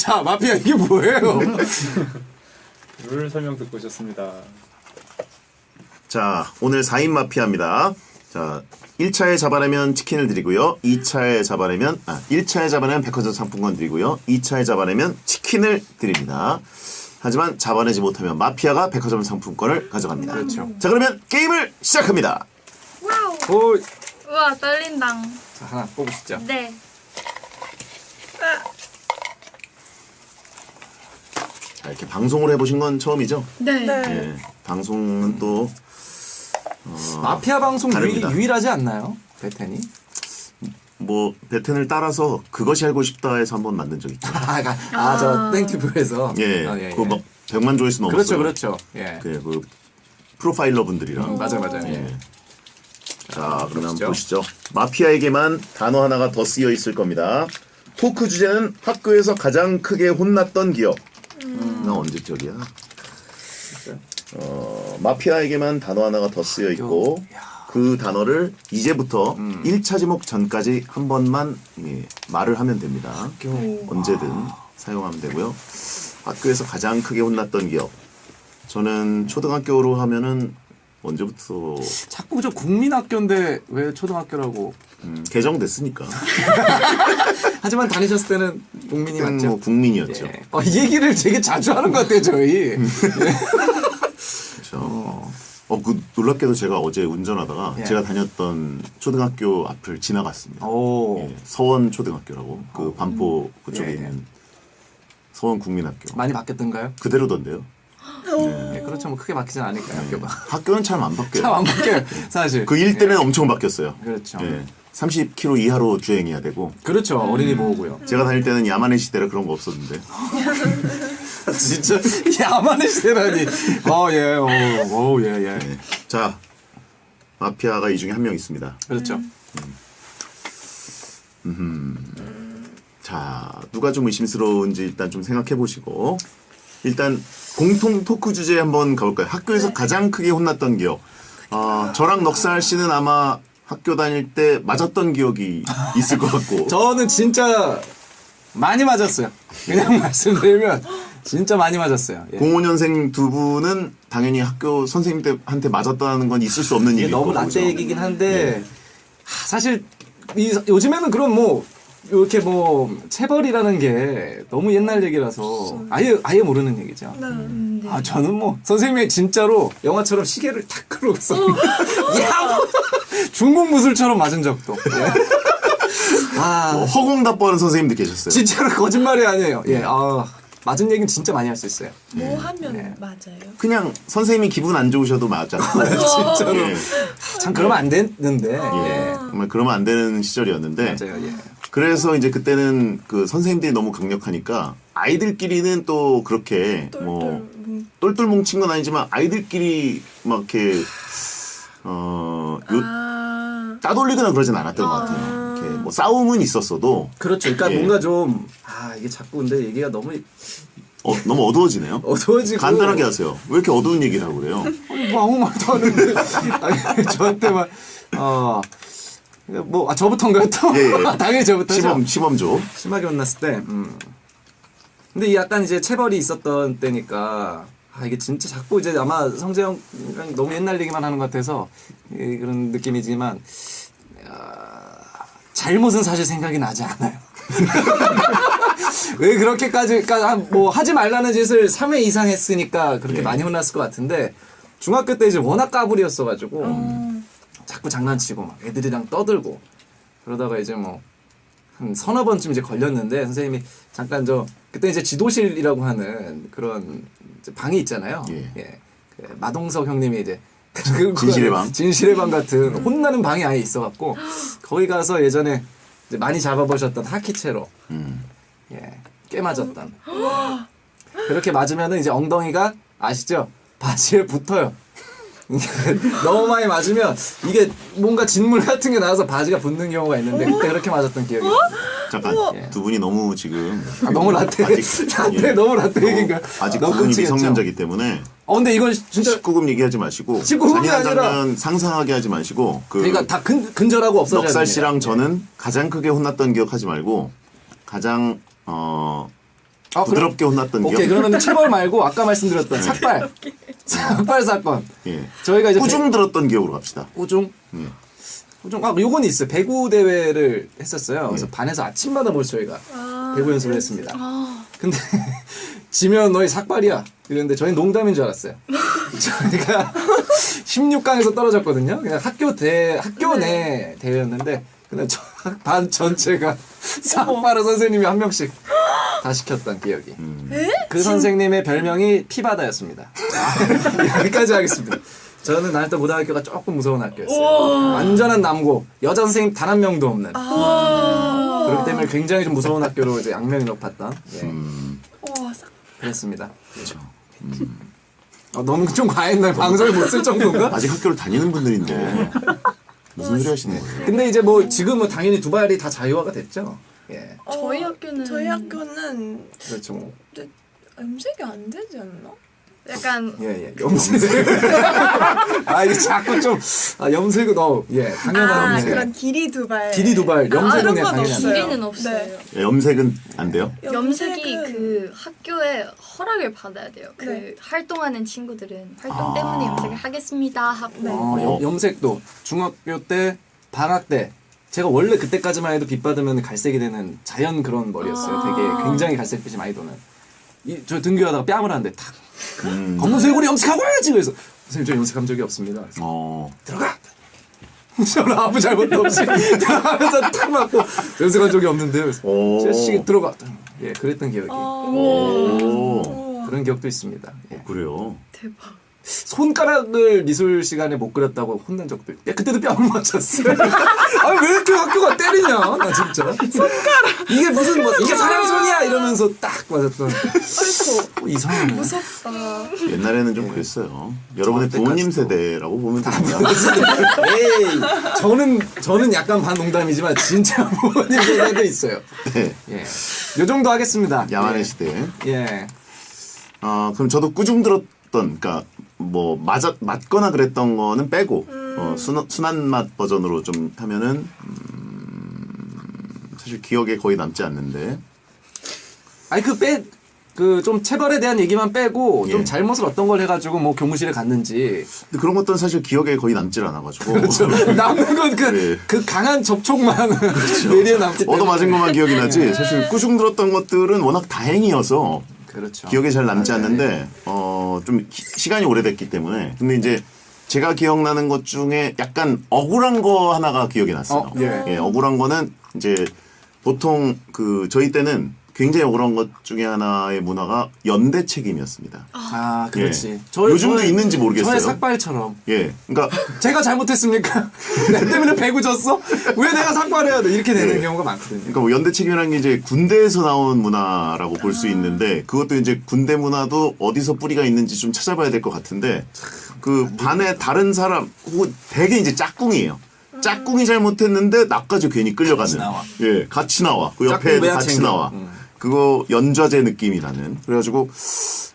이게 뭐예요?
룰 설명 듣고 오셨습니다.
자, 오늘 4인 마피아입니다. 자, 1차에 잡아내면 치킨을 드리고요. 1차에 잡아내면 백화점 상품권 드리고요. 2차에 잡아내면 치킨을 드립니다. 하지만 잡아내지 못하면 마피아가 백화점 상품권을 가져갑니다.
그렇죠.
자, 그러면 게임을 시작합니다.
와우. 우와 떨린당.
자, 하나 뽑으시죠.
네.
자, 이렇게 방송을 해보신 건 처음이죠?
네.
예. 방송은 또
마피아 방송
다릅니다.
유일하지 않나요? 베텐이?
뭐 베텐을 따라서 그것이 알고 싶다 해서 한번 만든 적 있죠.
저 땡튜브에서.
예.
아, 예,
그거 막 100만 조회수 넘었어요.
그렇죠. 예.
그 프로파일러 분들이랑.
맞아요.
예. 자, 그러면
보시죠.
보시죠. 마피아에게만 단어 하나가 더 쓰여 있을 겁니다. 토크 주제는 학교에서 가장 크게 혼났던 기억. 나 언제적이야? 마피아에게만 단어 하나가 더 쓰여 있고 그 단어를 이제부터 1차 지목 전까지 한 번만 말을 하면 됩니다. 언제든 사용하면 되고요. 학교에서 가장 크게 혼났던 기억. 저는 초등학교로 하면은 언제부터
자꾸 저 국민학교인데 왜 초등학교라고?
개정됐으니까.
하지만 다니셨을 때는 국민이
그때는
맞죠?
뭐 국민이었죠.
예. 이 얘기를 되게 자주 하는 것 같아요, 저희.
그렇죠. 그 놀랍게도 제가 어제 운전하다가
예.
제가 다녔던 초등학교 앞을 지나갔습니다.
오.
예, 서원 초등학교라고 그 반포 그쪽에
예, 예.
있는 서원 국민학교.
많이 바뀌었던가요?
그대로던데요.
예, 그렇죠. 뭐 크게 바뀌진 않을까요, 학교가.
학교는 참 안 바뀌어요.
참 안 바뀌어요, 사실.
그 일대는 엄청 바뀌었어요.
그렇죠.
예, 30km 이하로 주행해야 되고
그렇죠. 어린이 보호고요.
제가 다닐 때는 야만의 시대라 그런 거 없었는데.
진짜 야만의 시대라니. 예.
자, 마피아가 이 중에 한 명 있습니다.
그렇죠.
자, 누가 좀 의심스러운지 일단 좀 생각해 보시고 일단 공통 토크 주제 한번 가볼까요? 학교에서 가장 크게 혼났던 기억. 저랑 넉살 씨는 아마 학교 다닐 때 맞았던 기억이 있을 것 같고.
저는 진짜 많이 맞았어요. 그냥 말씀드리면 진짜 많이 맞았어요. 예.
05년생 두 분은 당연히 학교 선생님한테 맞았다는 건 있을 수 없는
이게
일이고.
너무 라떼 얘기긴 한데 사실 요즘에는 그런 뭐 이렇게 뭐 체벌이라는 게 너무 옛날 얘기라서 아예 모르는 얘기죠. 저는 뭐 선생님이 진짜로 영화처럼 시계를 탁 끌어서 야 중국 무술처럼 맞은 적도. 예.
허공답보하는 선생님도 계셨어요.
진짜로 거짓말이 아니에요. 예. 맞은 얘기는 진짜 많이 할 수 있어요.
뭐 하면 맞아요?
그냥 선생님이 기분 안 좋으셔도 맞아.
진짜로.
예.
참 그러면 안 되는데.
예. 정말 그러면 안 되는 시절이었는데.
맞아요. 예.
그래서 이제 그때는 그 선생님들이 너무 강력하니까 아이들끼리는 또 그렇게 뭐 똘똘 뭉친 건 아니지만 아이들끼리 막 이렇게 따돌리거나 그러진 않았던 것 같아요. 이렇게 뭐 싸움은 있었어도
그렇죠. 그러니까
예.
뭔가 좀 이게 자꾸 근데 얘기가 너무
너무 어두워지네요.
어두워지고
간단하게 하세요. 왜 이렇게 어두운 얘기를 하고 그래요?
뭐 아무 말도 안 하는데 저한테만 뭐 저부터인가요 또?
예.
당연히 저부터죠.
시범조.
심하게 혼났을 때. 근데 이 약간 이제 체벌이 있었던 때니까 이게 진짜 자꾸 이제 아마 성재형이랑 너무 옛날 얘기만 하는 것 같아서 그런 느낌이지만 잘못은 사실 생각이 나지 않아요. 왜 그렇게까지 뭐 하지 말라는 짓을 3회 이상 했으니까 그렇게 많이 혼났을 것 같은데 중학교 때 이제 워낙 까불이었어가지고 자꾸 장난치고 막 애들이랑 떠들고 그러다가 이제 뭐 한 서너 번쯤 이제 걸렸는데 선생님이 잠깐 그때 이제 지도실이라고 하는 그런 이제 방이 있잖아요. 예. 그 마동석 형님이 이제
진실의 방?
진실의 방 같은 혼나는 방이 아예 있어갖고 거기 가서 예전에 이제 많이 잡아보셨던 하키채로 꽤 맞았던. 그렇게 맞으면은 이제 엉덩이가 아시죠? 바지에 붙어요. 너무 많이 맞으면 이게 뭔가 진물 같은 게 나와서 바지가 붙는 경우가 있는데 그때 그렇게 맞았던 기억이 있어요.
잠깐 두 분이 너무 지금
너무 라떼 너무 라떼 얘기인가?
아직
너무
그분이
끔찍했죠?
미성년자이기 때문에
근데 이건 진짜
19금 얘기하지 마시고
19금이
잔인한
아니라
장면 상상하게 하지 마시고
그러니까 다 근절하고 없어져야 됩니다.
넉살 씨랑 저는 가장 크게 혼났던 기억 하지 말고 가장 부드럽게 혼났던 기억.
오케이 그러면 체벌 말고 아까 말씀드렸던 삭발 사건.
예.
저희가 이제
꾸중 들었던 기억으로 갑시다.
꾸중.
예.
꾸중. 요건 있어요. 배구 대회를 했었어요. 그래서 반에서 아침마다 모여서 저희가 배구 연습을 했습니다. 근데 지면 너희 삭발이야. 이랬는데 저희 농담인 줄 알았어요. 저희가 16강에서 떨어졌거든요. 그냥 학교 내 대회였는데 근데 반 전체가 삭발을 선생님이 한 명씩 다 시켰던 기억이. 그 선생님의 별명이 피바다였습니다. 여기까지 하겠습니다. 저는 다녔던 고등학교가 조금 무서운 학교였어요. 완전한 남고, 여자 선생님 단 한 명도 없는. 그렇기 때문에 굉장히 좀 무서운 학교로 이제 악명이 높았던. 예. 그랬습니다.
그렇죠.
너무 좀 과했나요? 방송을 못 쓸 정도인가?
아직 학교를 다니는 분들인데 무슨 소리 하시는 거예요?
근데 이제 뭐 지금 뭐 당연히 두발이 다 자유화가 됐죠. 예.
저희 학교는
저희 학교는
그렇죠. 뭐.
염색이 안 되지 않나?
약간
예. 염색. 이게 자꾸 좀 염색은 당연한. 예.
그런 길이 두발.
길이 두발 염색은
그런
그냥
건
당연히 안 돼요.
길이는 없어요.
네.
예, 염색은 안 돼요?
염색이 그 학교에 허락을 받아야 돼요. 그
네.
활동하는 친구들은 활동 때문에 염색을 하겠습니다 하고.
염색도 중학교 때 방학 때 제가 원래 그때까지만 해도 빛 받으면 갈색이 되는 자연 그런 머리였어요. 되게 굉장히 갈색빛이 많이 도는. 저 등교하다가 뺨을 하는데 탁 검은색 얼굴에 염색하고 와야지. 그래서 선생님 저 염색한 적이 없습니다. 그래서 들어가. 저는 아무 잘못도 없이 들어가면서 탁 맞고 염색한 적이 없는데요. 제시계 들어가. 예, 그랬던 기억이. 그런 기억도 있습니다. 예.
그래요.
대박.
손가락을 미술 시간에 못 그렸다고 혼난 적도 있고. 그때도 뺨을 맞췄어요. 왜 이렇게 학교가 때리냐, 나 진짜. 손가락. 이게 무슨 이게 사람 손이야 이러면서 딱 맞았던.
아이고.
이상하네.
무섭다.
옛날에는 좀 그랬어요. 여러분의 부모님 세대라고 보면 됩니다.
에이, 저는 약간 반농담이지만 진짜 부모님 세대도 있어요.
네.
예, 요 정도 하겠습니다.
야만의
예.
시대.
예.
그럼 저도 꾸중 들었던, 그러니까 뭐 맞거나 그랬던 거는 빼고 순한 맛 버전으로 좀 하면은 사실 기억에 거의 남지 않는데.
아니 좀 체벌에 대한 얘기만 빼고 좀
예.
잘못을 어떤 걸 해가지고 뭐 교무실에 갔는지.
근데 그런 것들은 사실 기억에 거의 남질 않아가지고.
그렇죠. 남는 건
네.
그 강한 접촉만 뇌리에 남기 때문에.
얻어맞은 것만 기억이 나지. 사실 꾸중 들었던 것들은 워낙 다행이어서
그렇죠.
기억에 잘 남지 않는데 좀 시간이 오래됐기 때문에. 근데 이제 제가 기억나는 것 중에 약간 억울한 거 하나가 기억이 났어요. 예, 억울한 거는 이제 보통 저희 때는 굉장히 억울한 것 중에 하나의 문화가 연대 책임이었습니다.
그렇지.
예. 요즘도 있는지 모르겠어요.
저의 삭발처럼.
예, 그러니까
제가 잘못했습니까? 내 때문에 배구 졌어? 왜 내가 삭발해야 돼? 이렇게 되는
예.
경우가 많거든요.
그러니까 뭐 연대 책임이라는 게 이제 군대에서 나온 문화라고 볼 수 있는데 그것도 이제 군대 문화도 어디서 뿌리가 있는지 좀 찾아봐야 될 것 같은데 그 반에 다른 사람 혹은 대개 이제 짝꿍이에요. 짝꿍이 잘못했는데 나까지 괜히 끌려가는.
같이 나와.
예, 같이 나와. 그 옆에
짝꿍 매야
같이
챙겨.
나와. 그거 연좌제 느낌이라는. 그래가지고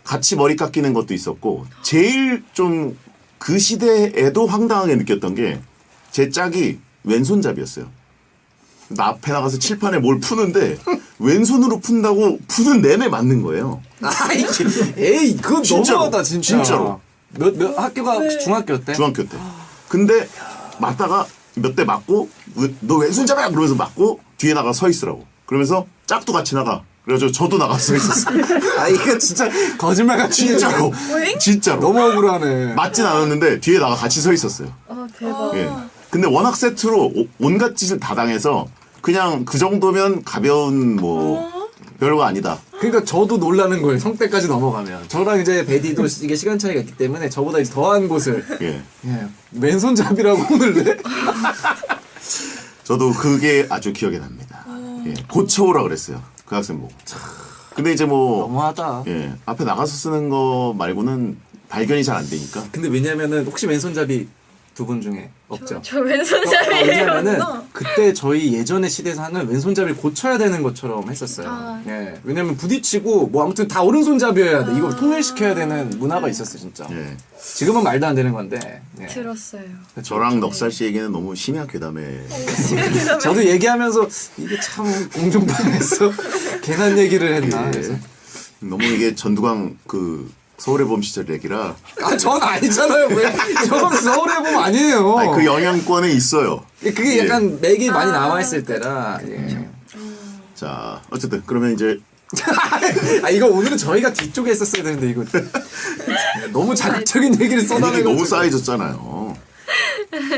같이 머리 깎이는 것도 있었고 제일 좀 그 시대에도 황당하게 느꼈던 게 제 짝이 왼손잡이였어요. 나 앞에 나가서 칠판에 뭘 푸는데 왼손으로 푼다고 푸는 내내 맞는 거예요.
에이, 그건
진짜로.
너무하다, 진짜.
진짜로.
몇 학교가 혹시 중학교 때?
중학교 때. 근데 맞다가 몇 대 맞고 너 왼손잡이야 그러면서 맞고 뒤에 나가 서 있으라고. 그러면서 짝도 같이 나가. 그래가지고 저도 나가 서 있었어요.
이거 진짜 거짓말 같은
진짜로. 진짜로.
너무 억울하네.
맞진 않았는데 뒤에 나가 같이 서 있었어요.
대박.
예. 근데 워낙 세트로 온갖 짓을 다 당해서 그냥 그 정도면 가벼운 뭐 별거 아니다.
그러니까 저도 놀라는 거예요. 성대까지 넘어가면. 저랑 이제 베디도 이게 시간 차이가 있기 때문에 저보다 이제 더한 곳을
예.
왼손잡이라고 오늘 내?
저도 그게 아주 기억에 납니다. 예. 고쳐오라 그랬어요. 그 학생 보고. 근데 이제 뭐
너무하다.
예. 앞에 나가서 쓰는 거 말고는 발견이 잘 안 되니까.
근데 왜냐면은 혹시 왼손잡이 두 분 중에 없죠?
저 왼손잡이에요.
왜냐면은 그때 저희 예전의 시대에서는 왼손잡이를 고쳐야 되는 것처럼 했었어요. 예. 왜냐면 부딪히고 뭐 아무튼 다 오른손잡이여야 돼. 이걸 통일시켜야 되는 문화가 있었어요, 진짜.
예.
지금은 말도 안 되는 건데. 예.
들었어요.
저랑 넉살 씨 얘기는 너무 심야 괴담에.
저도 얘기하면서 이게 참 공중파에서 괜한 얘기를 했나.
예.
그래서.
너무 이게 전두광 서울의 봄 시절 얘기라.
전 아니잖아요. 왜? 전 서울의 봄 아니에요.
아니, 그 영향권에 있어요.
그게
예.
약간 맥이 많이 남아있을 때라. 예.
자, 어쨌든 그러면 이제
이거 오늘은 저희가 뒤쪽에 있었어야 되는데 이거 너무 자극적인 얘기를
분위기
쏟아내고
너무 쌓여졌잖아요.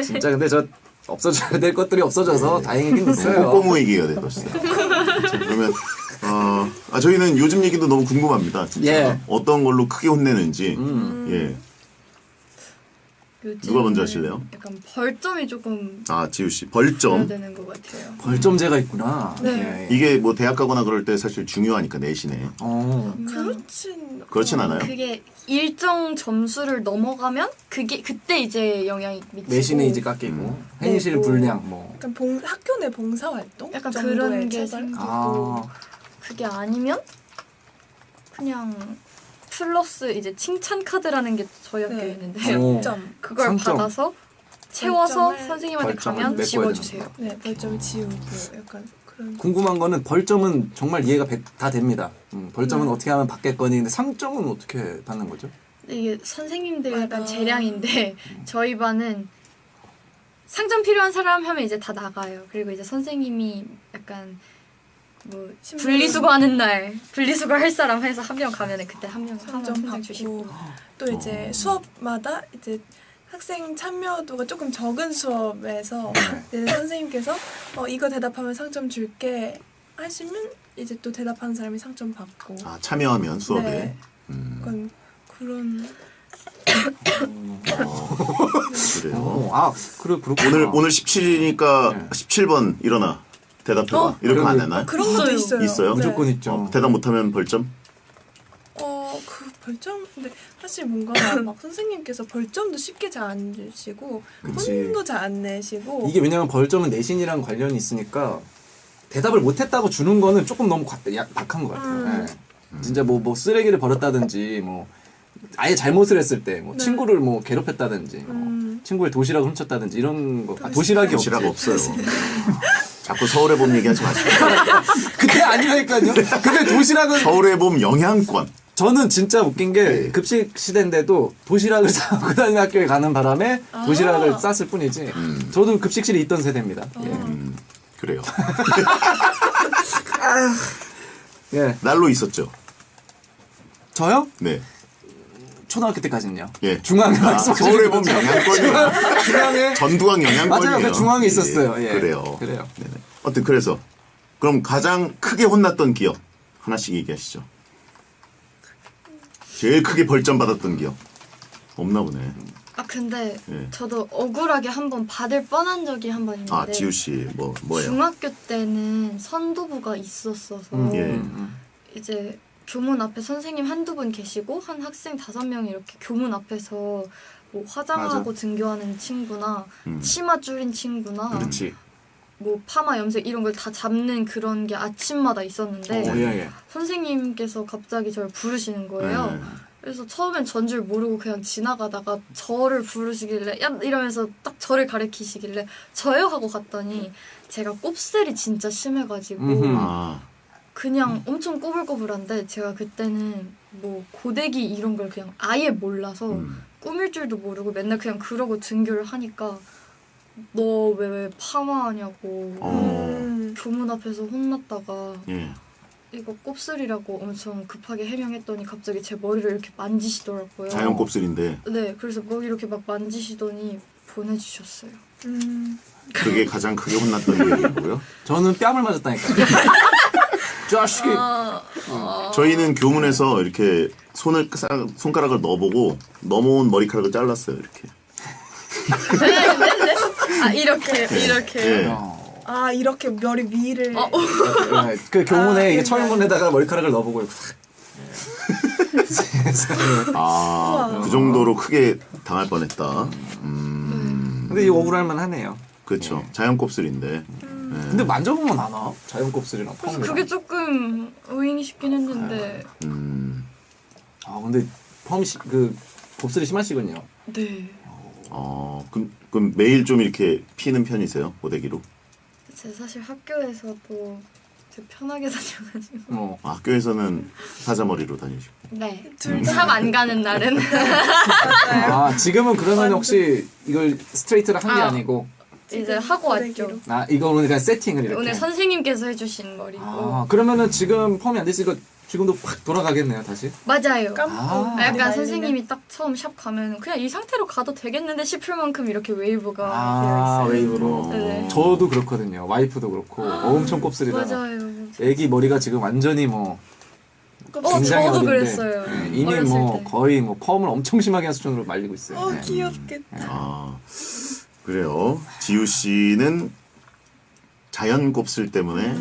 진짜 근데 저 없어져야 될 것들이 없어져서 다행이긴 있어요.
꼬꼬무 얘기가 됐었어요. 자, 그러면 저희는 요즘 얘기도 너무 궁금합니다. 진짜.
예.
어떤 걸로 크게 혼내는지. 예.
요즘
누가 먼저 하실래요?
약간 벌점이 조금
지우 씨.
돼야
벌점.
되는 것 같아요.
벌점제가 있구나.
네.
예.
이게 뭐 대학 가거나 그럴 때 사실 중요하니까 내신에. 그렇진 않아요.
그게 일정 점수를 넘어가면 그때 이제 영향이 미치고
내신에 이제 깎이고 행실
뭐
불량 뭐.
약간 학교 내 봉사활동?
약간
정도의
그런 게
처벌?
생기고 그게 아니면 그냥 플러스 이제 칭찬 카드라는 게 저희 학교에
네.
있는데
오.
점.
그걸
상점.
받아서 채워서
벌점을-
선생님한테
벌점을
가면
메꿔야
지워주세요.
네, 벌점 지우고 약간 그런.
궁금한 거는 벌점은 정말 이해가 다 됩니다. 벌점은 어떻게 하면 받겠거니. 근데 상점은 어떻게 받는 거죠?
이게 선생님들 약간
맞아.
재량인데 저희 반은 상점 필요한 사람 하면 이제 다 나가요. 그리고 이제 선생님이 약간 뭐 분리수거하는 날 분리수거 할 사람 해서 한 명 가면은 그때 한 명
상점 받고
주시고
또 이제 수업마다 이제 학생 참여도가 조금 적은 수업에서 이제 선생님께서 이거 대답하면 상점 줄게 하시면 이제 또 대답하는 사람이 상점 받고
참여하면 수업에.
네. 약간 그런
그래요.
그렇구나.
오늘 17이니까
네.
17번 일어나 대답해봐. 이렇게 하면 안 되나요?
그런 것도 있어요.
있어요?
무조건 있죠.
대답 못하면 벌점?
그 벌점 근데 사실 뭔가 막 선생님께서 벌점도 쉽게 잘 안 주시고
그치.
혼도 잘 안 내시고
이게 왜냐면 벌점은 내신이랑 관련이 있으니까 대답을 못했다고 주는 거는 조금 너무 박한 것 같아요. 예. 진짜 뭐 쓰레기를 버렸다든지 뭐 아예 잘못을 했을 때 뭐
네.
친구를 뭐 괴롭혔다든지 뭐 친구의 도시락을 훔쳤다든지 이런 거 도시락이 없지.
도시락 없어요. 자꾸 서울의 봄 얘기하지 마시고.
그때 아니라니까요. 근데 도시락은
서울의 봄 영향권.
저는 진짜 웃긴 게
네.
급식 시대인데도 도시락을 싸고 다니는 학교에 가는 바람에 도시락을 쌌을 뿐이지. 저도 급식실에 있던 세대입니다.
그래요.
예.
날로 있었죠.
저요?
네.
초등학교 때까지는요.
예.
중앙에
서울의 봄 영향권이에요.
중앙에
전두광 영향권이에요.
맞아요. 그 중앙에 있었어요. 예.
그래요.
그래요.
네네. 어쨌든 그래서 그럼 가장 크게 혼났던 기억 하나씩 얘기하시죠. 제일 크게 벌점 받았던 기억 없나 보네.
근데
예.
저도 억울하게 한번 받을 뻔한 적이 한 번 있는데
지우 씨 뭐예요?
중학교 때는 선도부가 있었어서
예.
이제 교문 앞에 선생님 한두 분 계시고 한 학생 5명이 이렇게 교문 앞에서 뭐 화장하고 등교하는 친구나 치마 줄인 친구나
그렇지.
뭐 파마 염색 이런 걸 다 잡는 그런 게 아침마다 있었는데
예.
선생님께서 갑자기 저를 부르시는 거예요.
네.
그래서 처음엔 전 줄 모르고 그냥 지나가다가 저를 부르시길래 야 이러면서 딱 저를 가리키시길래 저요 하고 갔더니 제가 곱슬이 진짜 심해가지고 그냥 엄청 꼬불꼬불한데 제가 그때는 뭐 고데기 이런 걸 그냥 아예 몰라서 꾸밀 줄도 모르고 맨날 그냥 그러고 등교를 하니까 너 왜 파마하냐고 교문 앞에서 혼났다가
예.
이거 곱슬이라고 엄청 급하게 해명했더니 갑자기 제 머리를 이렇게 만지시더라고요.
자연 곱슬인데
네, 그래서 머리 이렇게 막 만지시더니 보내주셨어요.
그게 가장 크게 혼났던 기억이고요.
저는 뺨을 맞았다니까요. 자식이.
저희는 교문에서 이렇게 손가락을 넣어보고 넘어온 머리카락을 잘랐어요. 이렇게.
이렇게.
예.
이렇게 머리 위를
그 교문에 이게 철문에다가 머리카락을 넣어보고 싹.
그 정도로 크게 당할 뻔했다.
근데 이 억울할만 하네요.
그렇죠. 자연 곱슬인데.
근데 만져보면 안 와. 자연 곱슬이랑
그래서
펌이랑.
그게 조금 의인이 싶긴 했는데
근데 그 곱슬이 심하시군요.
네.
그럼 매일 좀 이렇게 피는 편이세요? 고데기로?
제가 사실 학교에서도 되게 편하게 다녀가지고
학교에서는 사자머리로 다니시고.
네. 샵 안 가는 날은
지금은 그러면 혹시 이걸 스트레이트를 한 게 아니고
이제 하고 왔죠.
이거 오늘 그냥 세팅을 이렇게.
오늘 선생님께서 해주신 머리고.
그러면은 지금 펌이 안 됐으니까 지금도 확 돌아가겠네요 다시.
맞아요.
감고
약간
말리는.
선생님이 딱 처음 샵 가면 그냥 이 상태로 가도 되겠는데 싶을 만큼 이렇게 웨이브가
아
되어 있어요.
웨이브로.
네네.
저도 그렇거든요. 와이프도 그렇고 엄청 곱슬이다.
맞아요.
애기 머리가 지금 완전히 뭐 굉장히
저도
어린데,
그랬어요.
네, 이미
어렸을
뭐
때.
거의 뭐 펌을 엄청 심하게 한 수준으로 말리고 있어요. 네.
귀엽겠다.
아, 그래요. 지우 씨는 자연 곱슬 때문에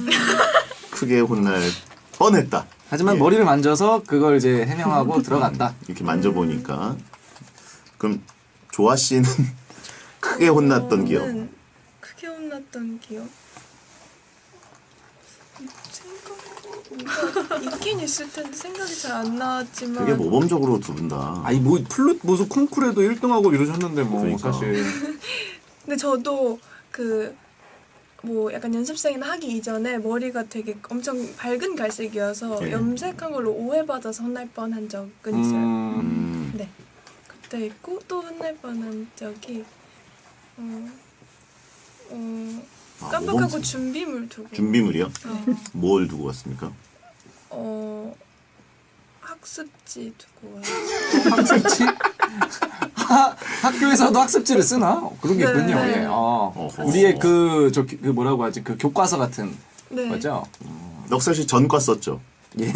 크게 혼날 뻔했다.
하지만
예.
머리를 만져서 그걸 이제 해명하고 들어간다.
이렇게 만져보니까. 그럼 조아 씨는 크게 혼났던 기억.
저는 크게 혼났던 기억. 생각 있긴 있을 텐데 생각이 잘 안 나왔지만.
되게 모범적으로 두 분 다.
아니 뭐 플룻 무슨 콩쿠르에도 1등하고 이러셨는데 뭐
그러니까.
사실
근데 저도 그 뭐 약간 연습생이나 하기 이전에 머리가 되게 엄청 밝은 갈색이어서
예.
염색한 걸로 오해받아서 혼날 뻔한 적은 있어요.
음.
네, 그때 있고 또 혼날 뻔한 적이
아,
깜빡하고
모범-
준비물 두고
준비물이요?
네.
뭘 두고 갔습니까?
학습지 두고 와요.
학습지? 학교에서도 학습지를 쓰나? 그런 게
네,
있군요.
네.
예.
어허.
우리의 그 뭐라고 하지? 그 교과서 같은
네.
거죠?
넉살 씨 전과 썼죠?
예.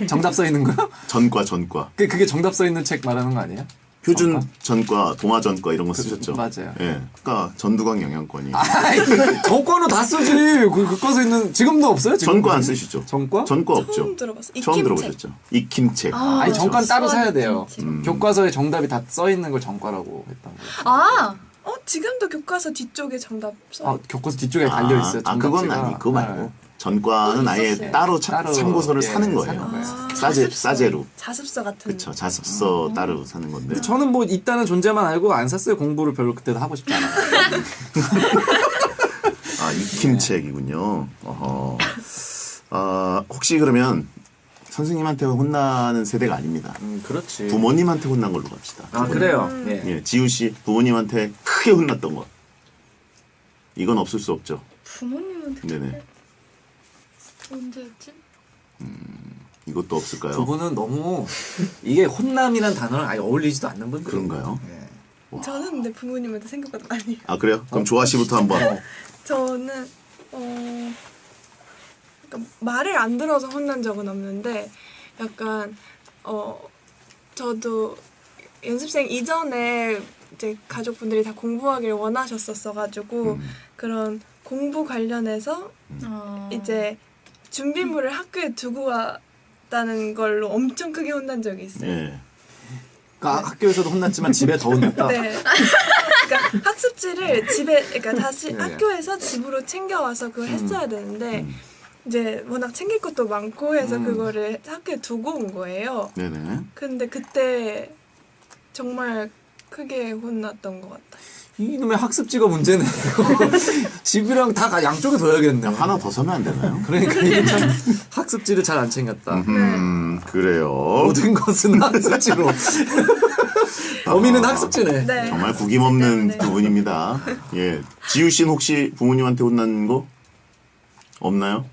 정답 써 있는 거요?
전과.
그게 정답 써 있는 책 말하는 거 아니에요?
표준 전과, 동화 전과 이런 거 쓰셨죠?
맞아요.
예. 그러니까 전두광 영양권이.
아이, 전과는 다 쓰지. 교과서 있는 지금도 없어요? 지금?
전과 안 쓰시죠?
전과?
전과 없죠?
처음 들어봤어.
처음
익힘책.
들어보셨죠? 익힘책.
아니 전과는 따로 사야 돼요.
음.
교과서에 정답이 다 써 있는 걸 전과라고 했던 거예요.
아
지금도 교과서 뒤쪽에 정답 써.
아 교과서 뒤쪽에 달려 있어요.
그건
정답지가.
아니. 그거 말고.
네.
전과는 아예
있었어요.
따로
따로,
참고서를
예,
사는 거예요.
사는 거예요.
싸제로.
자습서 같은.
그쵸. 자습서 따로 사는 건데.
근데 저는 뭐 있다는 존재만 알고 안 샀어요. 공부를 별로 그때도 하고 싶지 않아요.
아, 익힘책이군요. 어허. 혹시 그러면 선생님한테 혼나는 세대가 아닙니다.
그렇지.
부모님한테 혼난 걸로 갑시다.
아 그래요. 예.
예, 지우 씨 부모님한테 크게 혼났던 것. 이건 없을 수 없죠.
부모님한테
네네.
언제였지?
이것도 없을까요?
두 분은 너무 이게 혼남이란 단어랑 아예 어울리지도 않는 분들.
그런가요?
예.
저는 근데 부모님한테 생각보다 많이.
아 그래요? 그럼 조아 씨부터 한번.
저는 그러니까 말을 안 들어서 혼난 적은 없는데 약간 저도 연습생 이전에 이제 가족분들이 다 공부하기를 원하셨었어가지고 그런 공부 관련해서 이제 준비물을 학교에 두고 왔다는 걸로 엄청 크게 혼난 적이 있어요.
예.
그러니까 학교에서도 혼났지만 집에 더 혼났다.
네. 그러니까 학습지를 집에 그러니까 다시
네.
학교에서 집으로 챙겨와서 그걸 했어야 되는데 이제 워낙 챙길 것도 많고 해서 그거를 학교에 두고 온 거예요.
네네.
근데 그때 정말 크게 혼났던 것 같아요.
이놈의 학습지가 문제네. 집이랑 다 양쪽에 둬야겠네.
하나 더 사면 안 되나요?
그러니까 이게 참 학습지를 잘 안 챙겼다.
그래요.
모든 것은 학습지로. 범인은 학습지네.
네.
정말 구김없는
네.
두 분입니다. 예. 지우 씨는 혹시 부모님한테 혼난 거 없나요?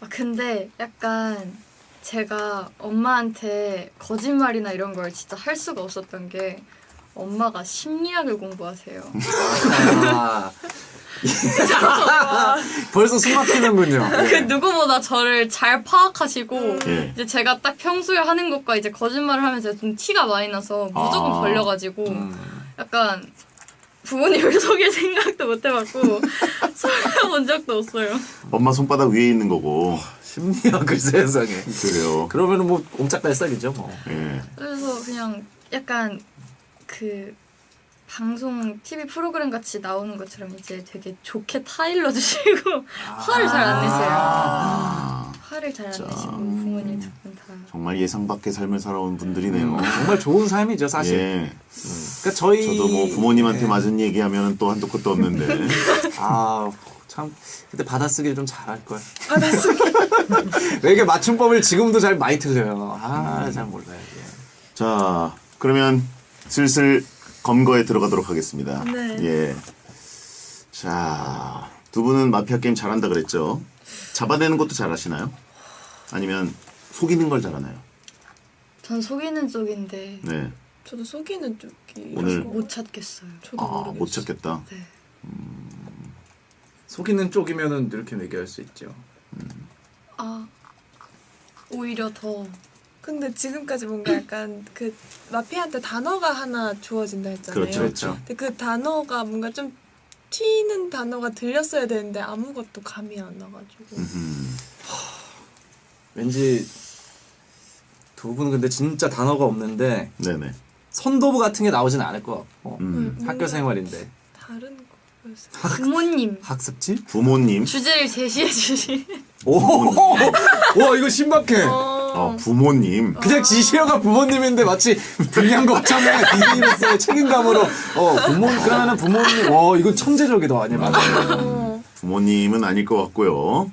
근데 약간 제가 엄마한테 거짓말이나 이런 걸 진짜 할 수가 없었던 게 엄마가 심리학을 공부하세요.
아. 벌써 숨 막히는군요.
그 누구보다 저를 잘 파악하시고
예.
이제 제가 딱 평소에 하는 것과 이제 거짓말을 하면 제가 좀 티가 많이 나서 무조건
아.
걸려가지고 약간 부모님을 속일 생각도 못 해봤고 속여본 적도 없어요.
엄마 손바닥 위에 있는 거고.
심리학을 세상에.
그래요.
그러면은 뭐 옴짝달싹이죠 뭐.
예.
그래서 그냥 약간 그 방송 TV 프로그램 같이 나오는 것처럼 이제 되게 좋게 타일러 주시고 화를 잘 안 내세요. 화를 잘 안 내시고 부모님 두 분 다.
정말 예상 밖의 삶을 살아온 분들이네요.
정말 좋은 삶이죠 사실.
예.
그러니까 저희
저도 뭐 부모님한테
예.
맞은 얘기하면 또 한도 끝도 없는데.
참 그때 받아쓰기를 좀 잘할 걸. 받아쓰기. 왜 이게 맞춤법을 지금도 잘 많이 틀려요. 잘 몰라요. 이게.
자, 그러면 슬슬 검거에 들어가도록 하겠습니다.
네.
예. 자, 두 분은 마피아 게임 잘한다 그랬죠? 잡아내는 것도 잘하시나요? 아니면 속이는 걸 잘하나요?
전 속이는 쪽인데
네.
저도 속이는 쪽이
오늘-
못 찾겠어요.
저도
아,
모르겠어요.
못 찾겠다.
네.
속이는 쪽이면은 이렇게 얘기할 수 있죠.
아 오히려 더
근데 지금까지 뭔가 약간 그 마피아한테 단어가 하나 주어진다 했잖아요.
그렇죠, 그렇죠.
근데 그 단어가 뭔가 좀 튀는 단어가 들렸어야 되는데 아무것도 감이 안 나가지고.
왠지 두 분은 근데 진짜 단어가 없는데
네네.
선도부 같은 게 나오진 않을 것 같고
뭔가
학교 생활인데
다른 거였어요.
부모님
학습지?
부모님.
주제를 제시해 주시.
오, 와 이거 신박해.
부모님.
그냥 지시어가 부모님인데 마치 불량 걱정에 디데이로서의 책임감으로 그러면은 부모님 이건 천재적이다 아니야 맞아요.
부모님은 아닐 것 같고요.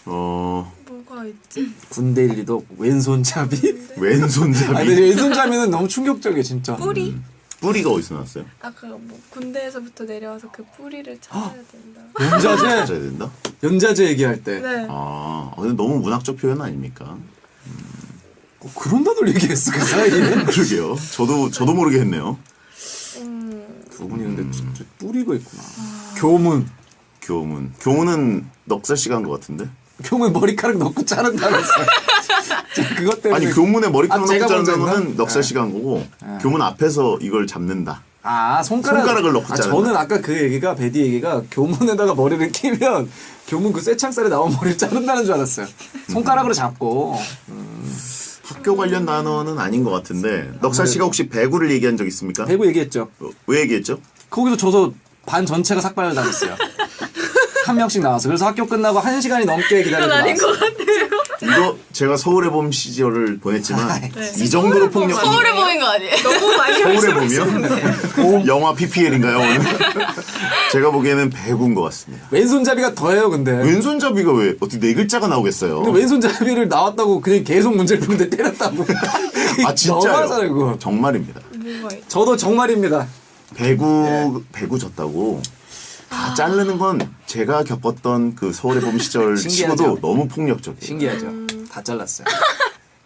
뭐가 있지?
군대 일리도 왼손잡이?
왼손잡이.
아니 근데 왼손잡이는 너무 충격적이야 진짜.
뿌리?
뿌리가 어디서 나왔어요?
아까 뭐 군대에서부터 내려와서 그 뿌리를 찾아야 된다.
연자제
찾아야 된다?
연자제 얘기할 때
네.
근데 너무 문학적 표현 아닙니까?
그런 단어를 얘기했어 그 사이에.
그러게요. 저도 모르게 했네요.
두 분이 근데 진짜 뿌리가 있구나. 교문.
교문은 넉살 씨가 한 것 같은데?
교문 머리카락 넣고 자른다면서. 그것 때문에.
아니 교문에 머리카락
제가
넣고 자르는
먼저
거는
했나?
넉살 씨가 한 거고 교문 앞에서 이걸 잡는다. 손가락을 넣고 자른다.
저는 아까 그 얘기가 베디 얘기가 교문에다가 머리를 끼면 교문 그 쇠창살에 나온 머리를 자른다는 줄 알았어요. 손가락으로 잡고.
학교 관련 단어는 아닌 것 같은데 넉살 씨가 혹시 배구를 얘기한 적 있습니까?
배구 얘기했죠.
왜 얘기했죠?
거기서 줘서 반 전체가 삭발을 당했어요. 한 명씩 나와서. 그래서 학교 끝나고 1시간이 넘게 기다리고 나왔어요.
이거 제가 서울에 봄 시절을 보냈지만
네.
이 정도로 폭력
서울에 보인 거 아니에요?
너무 많이
서울에 보면 영화 PPL인가요 오늘? 제가 보기에는 배구인 것 같습니다.
왼손잡이가 더해요 근데.
왼손잡이가 왜 어떻게 네 글자가 나오겠어요?
근데 왼손잡이를 나왔다고 그냥 계속 문제를 푸는데 때렸다고.
진짜요?
너무하잖아요 그거.
정말입니다.
뭐가 있지?
저도 정말입니다.
배구 졌다고 다 자르는 건 제가 겪었던 그 서울의 봄 시절
신기하죠?
치고도 너무 폭력적이에요.
신기하죠. 다 잘랐어요.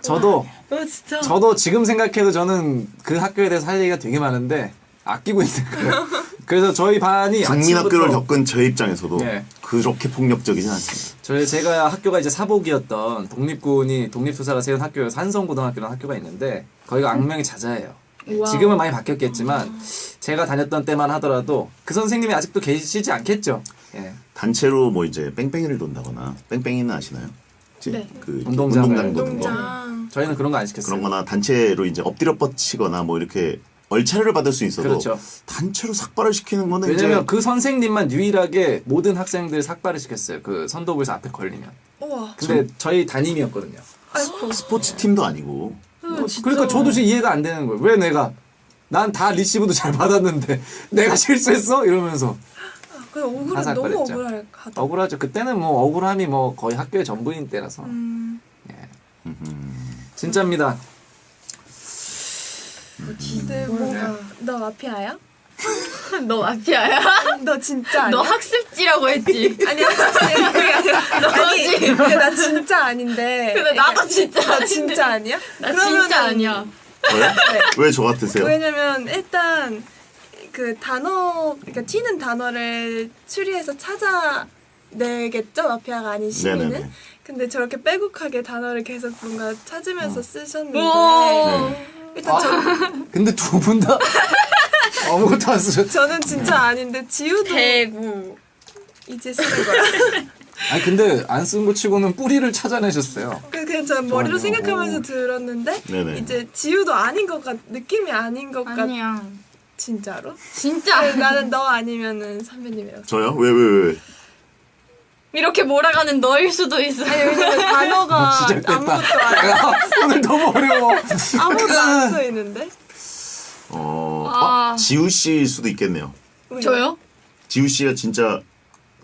저도
진짜.
저도 지금 생각해도 저는 그 학교에 대해서 할 얘기가 되게 많은데 아끼고 있는 거예요. 그래서 저희 반이
국민학교를
아침부터-
겪은 저 입장에서도
네.
그렇게 폭력적이진 않습니다.
제가 학교가 이제 사복이었던 독립군이 독립수사가 세운 학교여서 한성고등학교라는 학교가 있는데 거기가 악명이 자자해요. 지금은 많이 바뀌었겠지만 제가 다녔던 때만 하더라도 그 선생님이 아직도 계시지 않겠죠. 예.
단체로 뭐 이제 뺑뺑이를 돈다거나 뺑뺑이는 아시나요? 이제
네.
그
운동장을
운동장 도는 거
운동장.
저희는 그런 거 안 시켰어요.
그런 거나 단체로 이제 엎드려 뻗치거나 뭐 이렇게 얼차려를 받을 수 있어도
그렇죠.
단체로 삭발을 시키는 거는
왜냐면
이제
그 선생님만 유일하게 모든 학생들 삭발을 시켰어요. 그 선도부에서 앞에 걸리면.
우와.
근데 저희 담임이었거든요.
아이고.
스포츠 팀도 아니고
그러니까 저도 지금 이해가 안 되는 거예요. 왜 난 다 리시브도 잘 받았는데 내가 실수했어? 이러면서
그 억울해.
화살
너무
뻔했죠.
억울하다.
억울하죠. 그때는 뭐 억울함이 뭐 거의 학교의 전부인 때라서. 진짜입니다.
근데 뭔가 너 마피아야?
너 마피아야?
너 진짜 아니야?
너 학습지라고 했지.
아니 그게 아니라 아니 근데 나 진짜 아닌데.
근데 나도 진짜
나
아닌데.
진짜 아니야?
나 진짜 아니야.
왜 저 같으세요?
왜냐면 일단 그 단어 그러니까 튀는 단어를 추리해서 찾아내겠죠 마피아가 아닌 시민은.
네네네.
근데 저렇게 빼곡하게 단어를 계속 뭔가 찾으면서 쓰셨는데
오.
일단
근데 두 분 다 아무것도 안 쓰셨죠.
저는 진짜 아닌데 지우도
대구.
이제 쓰는 거야.
아니 근데 안 쓴 거 치고는 뿌리를 찾아내셨어요.
그냥 저 머리로
좋아요.
생각하면서 들었는데
네네.
이제 지우도 아닌 것 같 느낌이 아닌 것 같
아니야.
진짜로?
진짜
그래서 나는 너 아니면은 선배님이라고.
저요? 왜?
이렇게 몰아가는 너일 수도 있어.
아니 왜냐면 단어가
시작됐다.
아무것도 안
야, 오늘 너무 어려워.
아무것도 안 써 있는데.
지우 씨일 수도 있겠네요.
왜요?
저요?
지우 씨가 진짜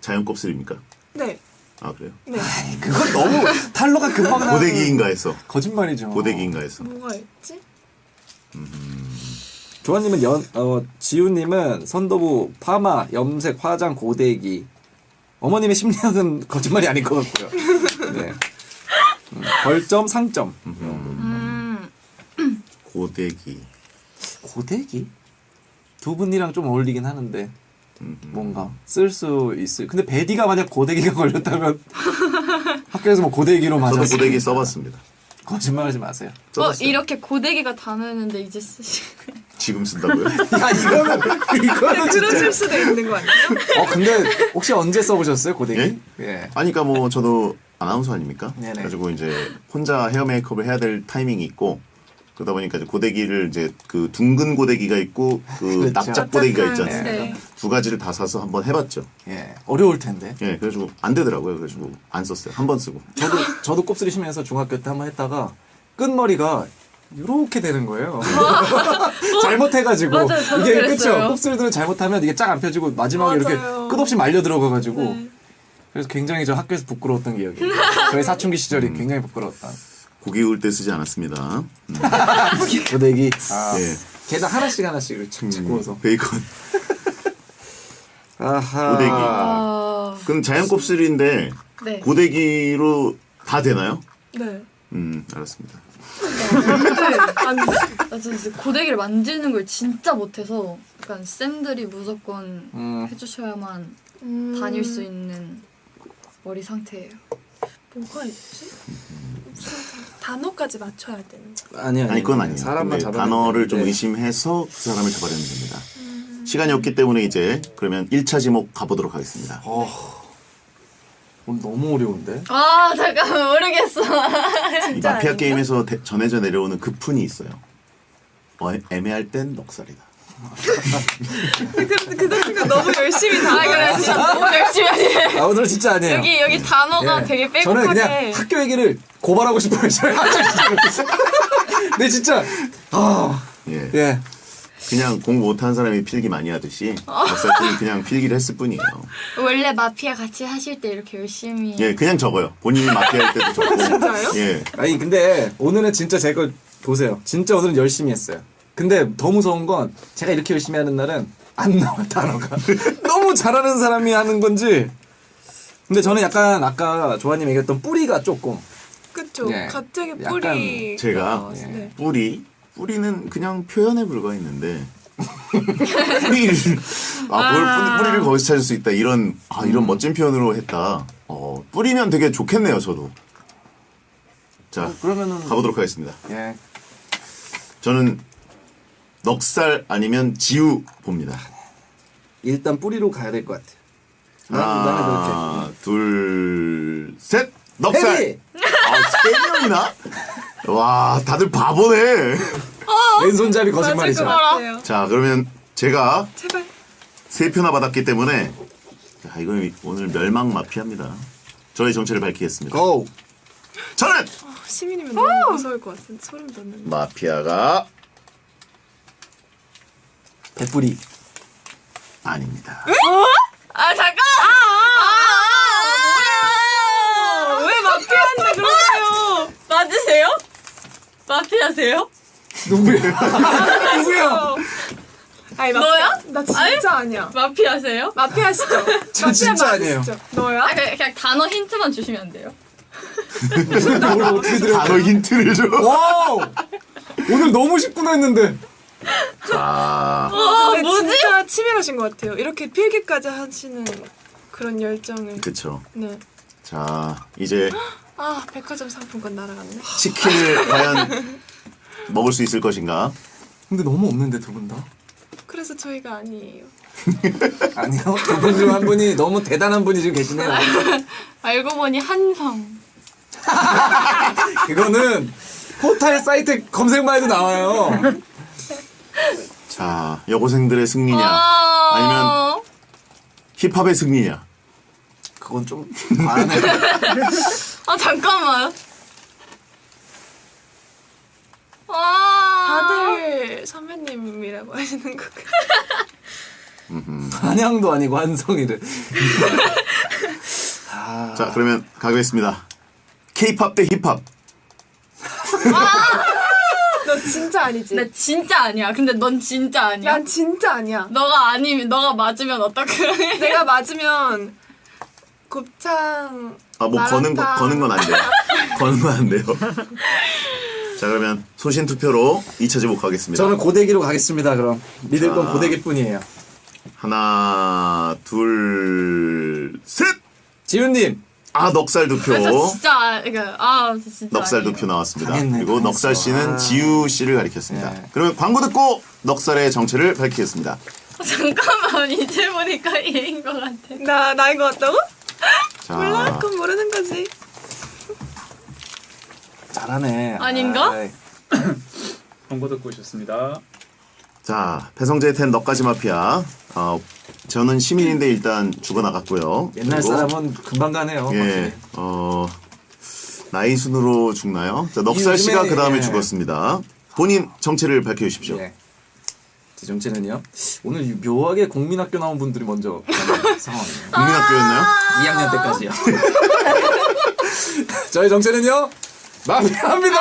자연 곱슬입니까?
네.
아 그래요?
네.
그건 너무 탈로가 금방 나는
고데기인가 해서
거짓말이죠.
고데기인가 해서
뭐가 있지?
조아님은 지우님은 선도부 파마, 염색, 화장, 고데기. 어머님의 심리학은 거짓말이 아닐 것 같고요. 네. 벌점, 상점.
고데기.
고데기? 두 분이랑 좀 어울리긴 하는데 뭔가 쓸 수 있을. 근데 베디가 만약 고데기가 걸렸다면 학교에서 뭐 고데기로
저도
맞았어.
고데기 써봤습니다.
거짓말하지 마세요.
써봤어요.
이렇게 고데기가 다녔는데 이제 쓰시.
지금 쓴다고요?
야 이거는 진짜.
그러실 수도 있는 거 아니에요?
근데 혹시 언제 써보셨어요 고데기?
예?
예.
아니 그러니까 뭐 저도 아나운서 아닙니까?
네네.
그래가지고 이제 혼자 헤어 메이크업을 해야 될 타이밍이 있고 그러다 보니까 이제 고데기를 이제 그 둥근 고데기가 있고 그
그렇죠.
납작 고데기가 있지
납작한,
않습니까?
네.
두 가지를 다 사서 한번 해봤죠.
예. 어려울 텐데.
예, 그래가지고 안 되더라고요. 그래가지고 안 썼어요. 한 번 쓰고.
저도 곱슬이 심해서 중학교 때 한번 했다가 끝머리가 이렇게 되는 거예요. 잘못해가지고
맞아요, 저도
이게
그랬어요.
그렇죠. 곱슬들은 잘못하면 이게 쫙 안 펴지고 마지막에
맞아요.
이렇게 끝없이 말려 들어가가지고
네.
그래서 굉장히 저 학교에서 부끄러웠던 기억이. 저희 사춘기 시절이 굉장히 부끄러웠다.
고기 구울 때 쓰지 않았습니다.
고데기.
예.
게다 하나씩 이렇게 착착 구워서.
베이컨.
아하.
고데기.
아,
그럼 자연 곱슬인데
네.
고데기로 다 되나요?
네.
알았습니다.
안 돼.
나 진짜 고데기를 만지는 걸 진짜 못해서 약간 쌤들이 무조건 해주셔야만 다닐 수 있는 머리 상태예요.
뭐가 있지? 단어까지 맞춰야 되는 거.
아니
그건 아니에요.
사람만
근데
잡아.
단어를 좀 의심해서 그 사람을 잡아내면 됩니다. 시간이 없기 때문에 이제 그러면 1차 지목 가보도록 하겠습니다.
오늘 너무 어려운데.
아 잠깐만 모르겠어.
이 마피아 게임에서 전해져 내려오는 그 푼이 있어요. 애매할 땐 넉살이다.
그거 너무 열심히 다
그래 진짜 너무 열심히 하네.
오늘 진짜 아니에요.
여기 단어가
예.
되게
저는 그냥
빼곡하게.
학교 얘기를 고발하고 싶어요. 저희 근데 진짜
예.
예.
그냥 공부 못하는 사람이 필기 많이 하듯이 넉살꾼이 그냥 필기를 했을 뿐이에요.
원래 마피아 같이 하실 때 이렇게 열심히.
예, 그냥 적어요. 본인이 마피아 할 때도 적고.
진짜요?
예.
아니 근데 오늘은 진짜 제 걸 보세요. 진짜 오늘은 열심히 했어요. 근데 더 무서운 건 제가 이렇게 열심히 하는 날은 안 나와 단어가. 너무 잘하는 사람이 하는 건지. 근데 저는 약간 아까 조아님 얘기했던 뿌리가 조금
그쵸.
예.
갑자기
약간
뿌리.
제가
네.
뿌리는 그냥 표현에 불과했는데 뿌리를 뿌리를 거기서 찾을 수 있다 이런 멋진 표현으로 했다. 뿌리면 되게 좋겠네요 저도. 자
그러면은
가보도록 하겠습니다.
예.
저는 넉살 아니면 지우 봅니다.
일단 뿌리로 가야 될 것 같아요. 나는
하나 둘 셋 넉살.
헤비!
세 명이나? 와 다들 바보네.
왼손잡이 거짓말이죠.
맞아요.
자 그러면 제가
제발.
3표나 받았기 때문에 자, 이건 오늘 멸망 마피아입니다. 저의 정체를 밝히겠습니다.
고!
저는
시민이면 너무 무서울 것 같은데 소름 돋는데.
마피아가
대뿌리.
아닙니다.
아 잠깐. 뭐야?
왜 마피아인데 그러세요?
맞으세요? 마피아세요?
누구야?
아니
너야?
나 진짜 아니야.
마피아세요?
마피아시죠?
저 진짜 아니에요.
너야?
아 그냥 단어 힌트만 주시면 안 돼요?
뭘 어떻게 들어?
단어 힌트를 줘.
와우! 오늘 너무 쉽구나 했는데.
자,
근데
뭐지?
진짜 치밀하신 것 같아요. 이렇게 필기까지 하시는 그런 열정을.
그쵸.
네.
자, 이제
아 백화점 상품권 날아갔네.
치킨을 과연 먹을 수 있을 것인가?
근데 너무 없는데 두 분 다?
그래서 저희가 아니에요.
아니요. 두 분 중 한 분이 너무 대단한 분이 지금 계시네요.
알고 보니 한성.
그거는 포탈 사이트 검색만 해도 나와요.
자, 여고생들의 승리냐? 아니면 힙합의 승리냐?
그건 좀 과하네.
아 잠깐만.
다들 선배님이라고 하시는 것 같아요.
한양도 아니고 한성이를.
자, 그러면 가겠습니다. K-팝 대 힙합.
너 진짜 아니지?
나 진짜 아니야. 근데 넌 진짜 아니야.
난 진짜 아니야.
너가 아니면 너가 맞으면 어떡해?
내가 맞으면 곱창
뭐
마라탕.
거는 건 안 돼요. 거는 건 안 돼요. 자, 그러면 소신 투표로 2차 제목 가겠습니다.
저는 고데기로 가겠습니다. 그럼 믿을 건
자.
고데기뿐이에요.
하나, 둘, 셋.
지훈님.
넉살 두 표.
저 진짜 이거 진짜
넉살 두
아니에요.
표 나왔습니다.
당했네,
그리고
당했어.
넉살 씨는
아.
지우 씨를 가리켰습니다.
네.
그러면 광고 듣고 넉살의 정체를 밝히겠습니다.
잠깐만 이제 보니까 얘인 것 같아.
나인 것 같다고?
자,
몰라, 그건 모르는 거지.
잘하네.
아닌가?
아이.
광고 듣고 오셨습니다.
자, 배성재의 텐 넉가지 마피아. 저는 시민인데 일단 죽어나갔고요.
옛날
그리고,
사람은 금방 가네요.
예, 나이 순으로 죽나요? 자, 넉살
이
씨가
요즘에,
그 다음에
예.
죽었습니다. 본인 정체를 밝혀주십시오.
예. 제 정체는요. 오늘 묘하게 국민학교 나온 분들이 먼저 가는 상황이에요.
국민학교였나요?
2학년 때까지요. 저희 정체는요. 마피아입니다.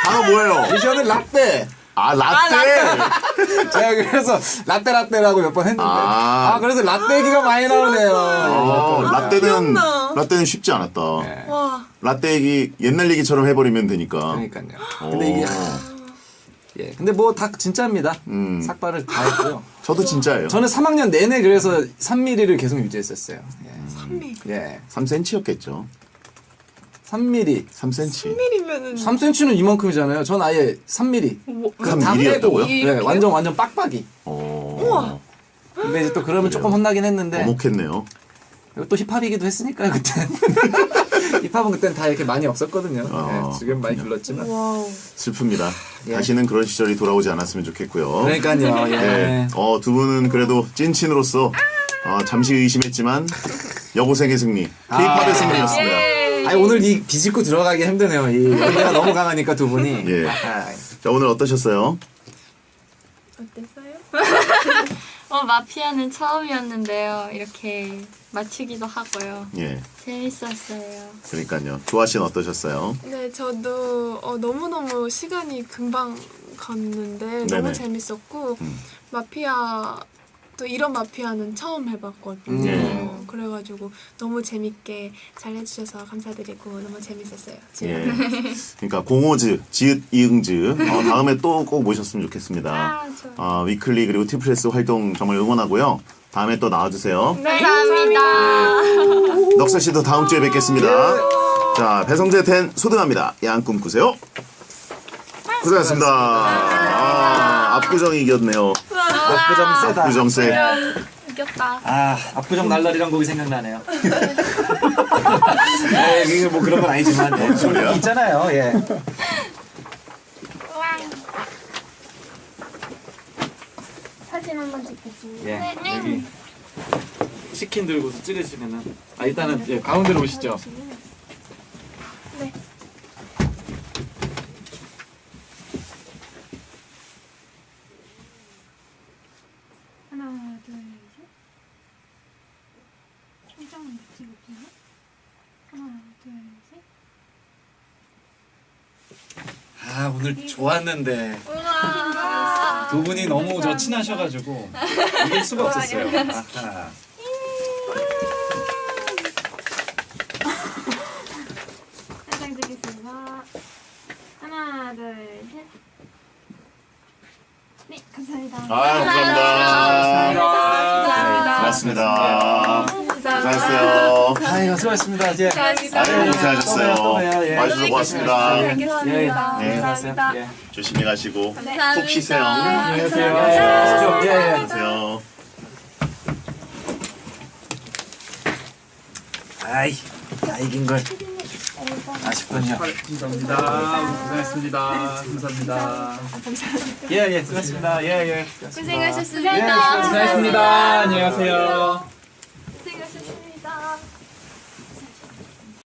단어 뭐예요?
미션은 라떼.
라떼!
제가 그래서 라떼라고 몇 번 했는데.
아.
그래서 라떼 얘기가 많이 나오네요.
라떼는 쉽지 않았다.
네.
와,
라떼 얘기 옛날 얘기처럼 해버리면 되니까.
그러니까요. 근데 이게 예. 근데 뭐 다 진짜입니다. 삭발을 다 했고요.
저도 진짜예요.
저는 3학년 내내 그래서 3mm를 계속 유지했었어요. 예.
3mm.
예.
3cm였겠죠.
3mm.
3cm.
3mm면은
3cm는 이만큼이잖아요. 전 아예 3mm. 다
3mm
빼고.
였다고요?
네, 완전 빡빡이.
우와.
근데 이제 또 그러면 조금 혼나긴 했는데.
어목했네요.
그리고 또 힙합이기도 했으니까요, 그때. 힙합은 그때는 다 이렇게 많이 없었거든요. 예, 지금 많이 불렀지만.
와우.
슬픕니다.
예.
다시는 그런 시절이 돌아오지 않았으면 좋겠고요.
그러니까요. 예.
네. 두 분은 그래도 찐친으로서 잠시 의심했지만 여고생의 승리, K-팝의 승리였습니다.
아니, 오늘 이 비집고 들어가기 힘드네요. 이 연대가 너무 강하니까 두 분이.
예.
아,
자, 오늘 어떠셨어요?
어땠어요?
마피아는 처음이었는데요. 이렇게 맞추기도 하고요.
예.
재밌었어요.
그러니까요. 조아 씨는 어떠셨어요?
네, 저도 너무너무 시간이 금방 갔는데
네네.
너무 재밌었고 마피아 또 이런 마피아는 처음 해봤거든요.
예.
그래가지고 너무 재밌게 잘 해주셔서 감사드리고 너무 재밌었어요.
예. 그러니까 공호즈, 지읒, 이응즈 다음에 또 꼭 모셨으면 좋겠습니다. 위클리 그리고 티프레스 활동 정말 응원하고요. 다음에 또 나와주세요.
네,
감사합니다.
넉살 씨도 다음 주에 뵙겠습니다. 자, 배성재 텐 소등합니다. 야한 꿈 꾸세요. 고생하셨습니다. 압구정이 이겼네요.
압구정 세다.
압구정 세.
이겼다.
압구정 날라리란 곡이 생각나네요. 네, 이게 뭐 그런 건 아니지만.
뭔 소리야?
있잖아요, 예.
사진 한번 찍겠습니다.
예. 여기 치킨 들고서 찍으시면은. 일단은 예, 가운데로 오시죠.
네.
하나, 둘, 셋. 천장은 찍을게요. 하나, 둘, 셋.
오늘 좋았는데.
우와.
두 분이 너무 저 친하셔가지고 이길 수가 없었어요. 아하.
사진 찍겠습니다. 하나, 둘, 셋. 네, 감사합니다.
감사합니다. 고맙습니다. 수고하셨어요.
아이고 수고하셨습니다. 예.
고생하셨어요.
또 봬요, 예.
와주셔서 고맙습니다.
알겠습니다.
네.
감사합니다. 예.
조심히 가시고
감사합니다.
푹 쉬세요.
안녕하세요. 예. 예.
안녕하세요.
아이, 다 이긴 걸. 아쉽군요.
감사합니다. 고생했습니다. 감사합니다.
예, 예, 수고하셨습니다. 예, 예.
고생하셨습니다.
고생했습니다. 안녕하세요.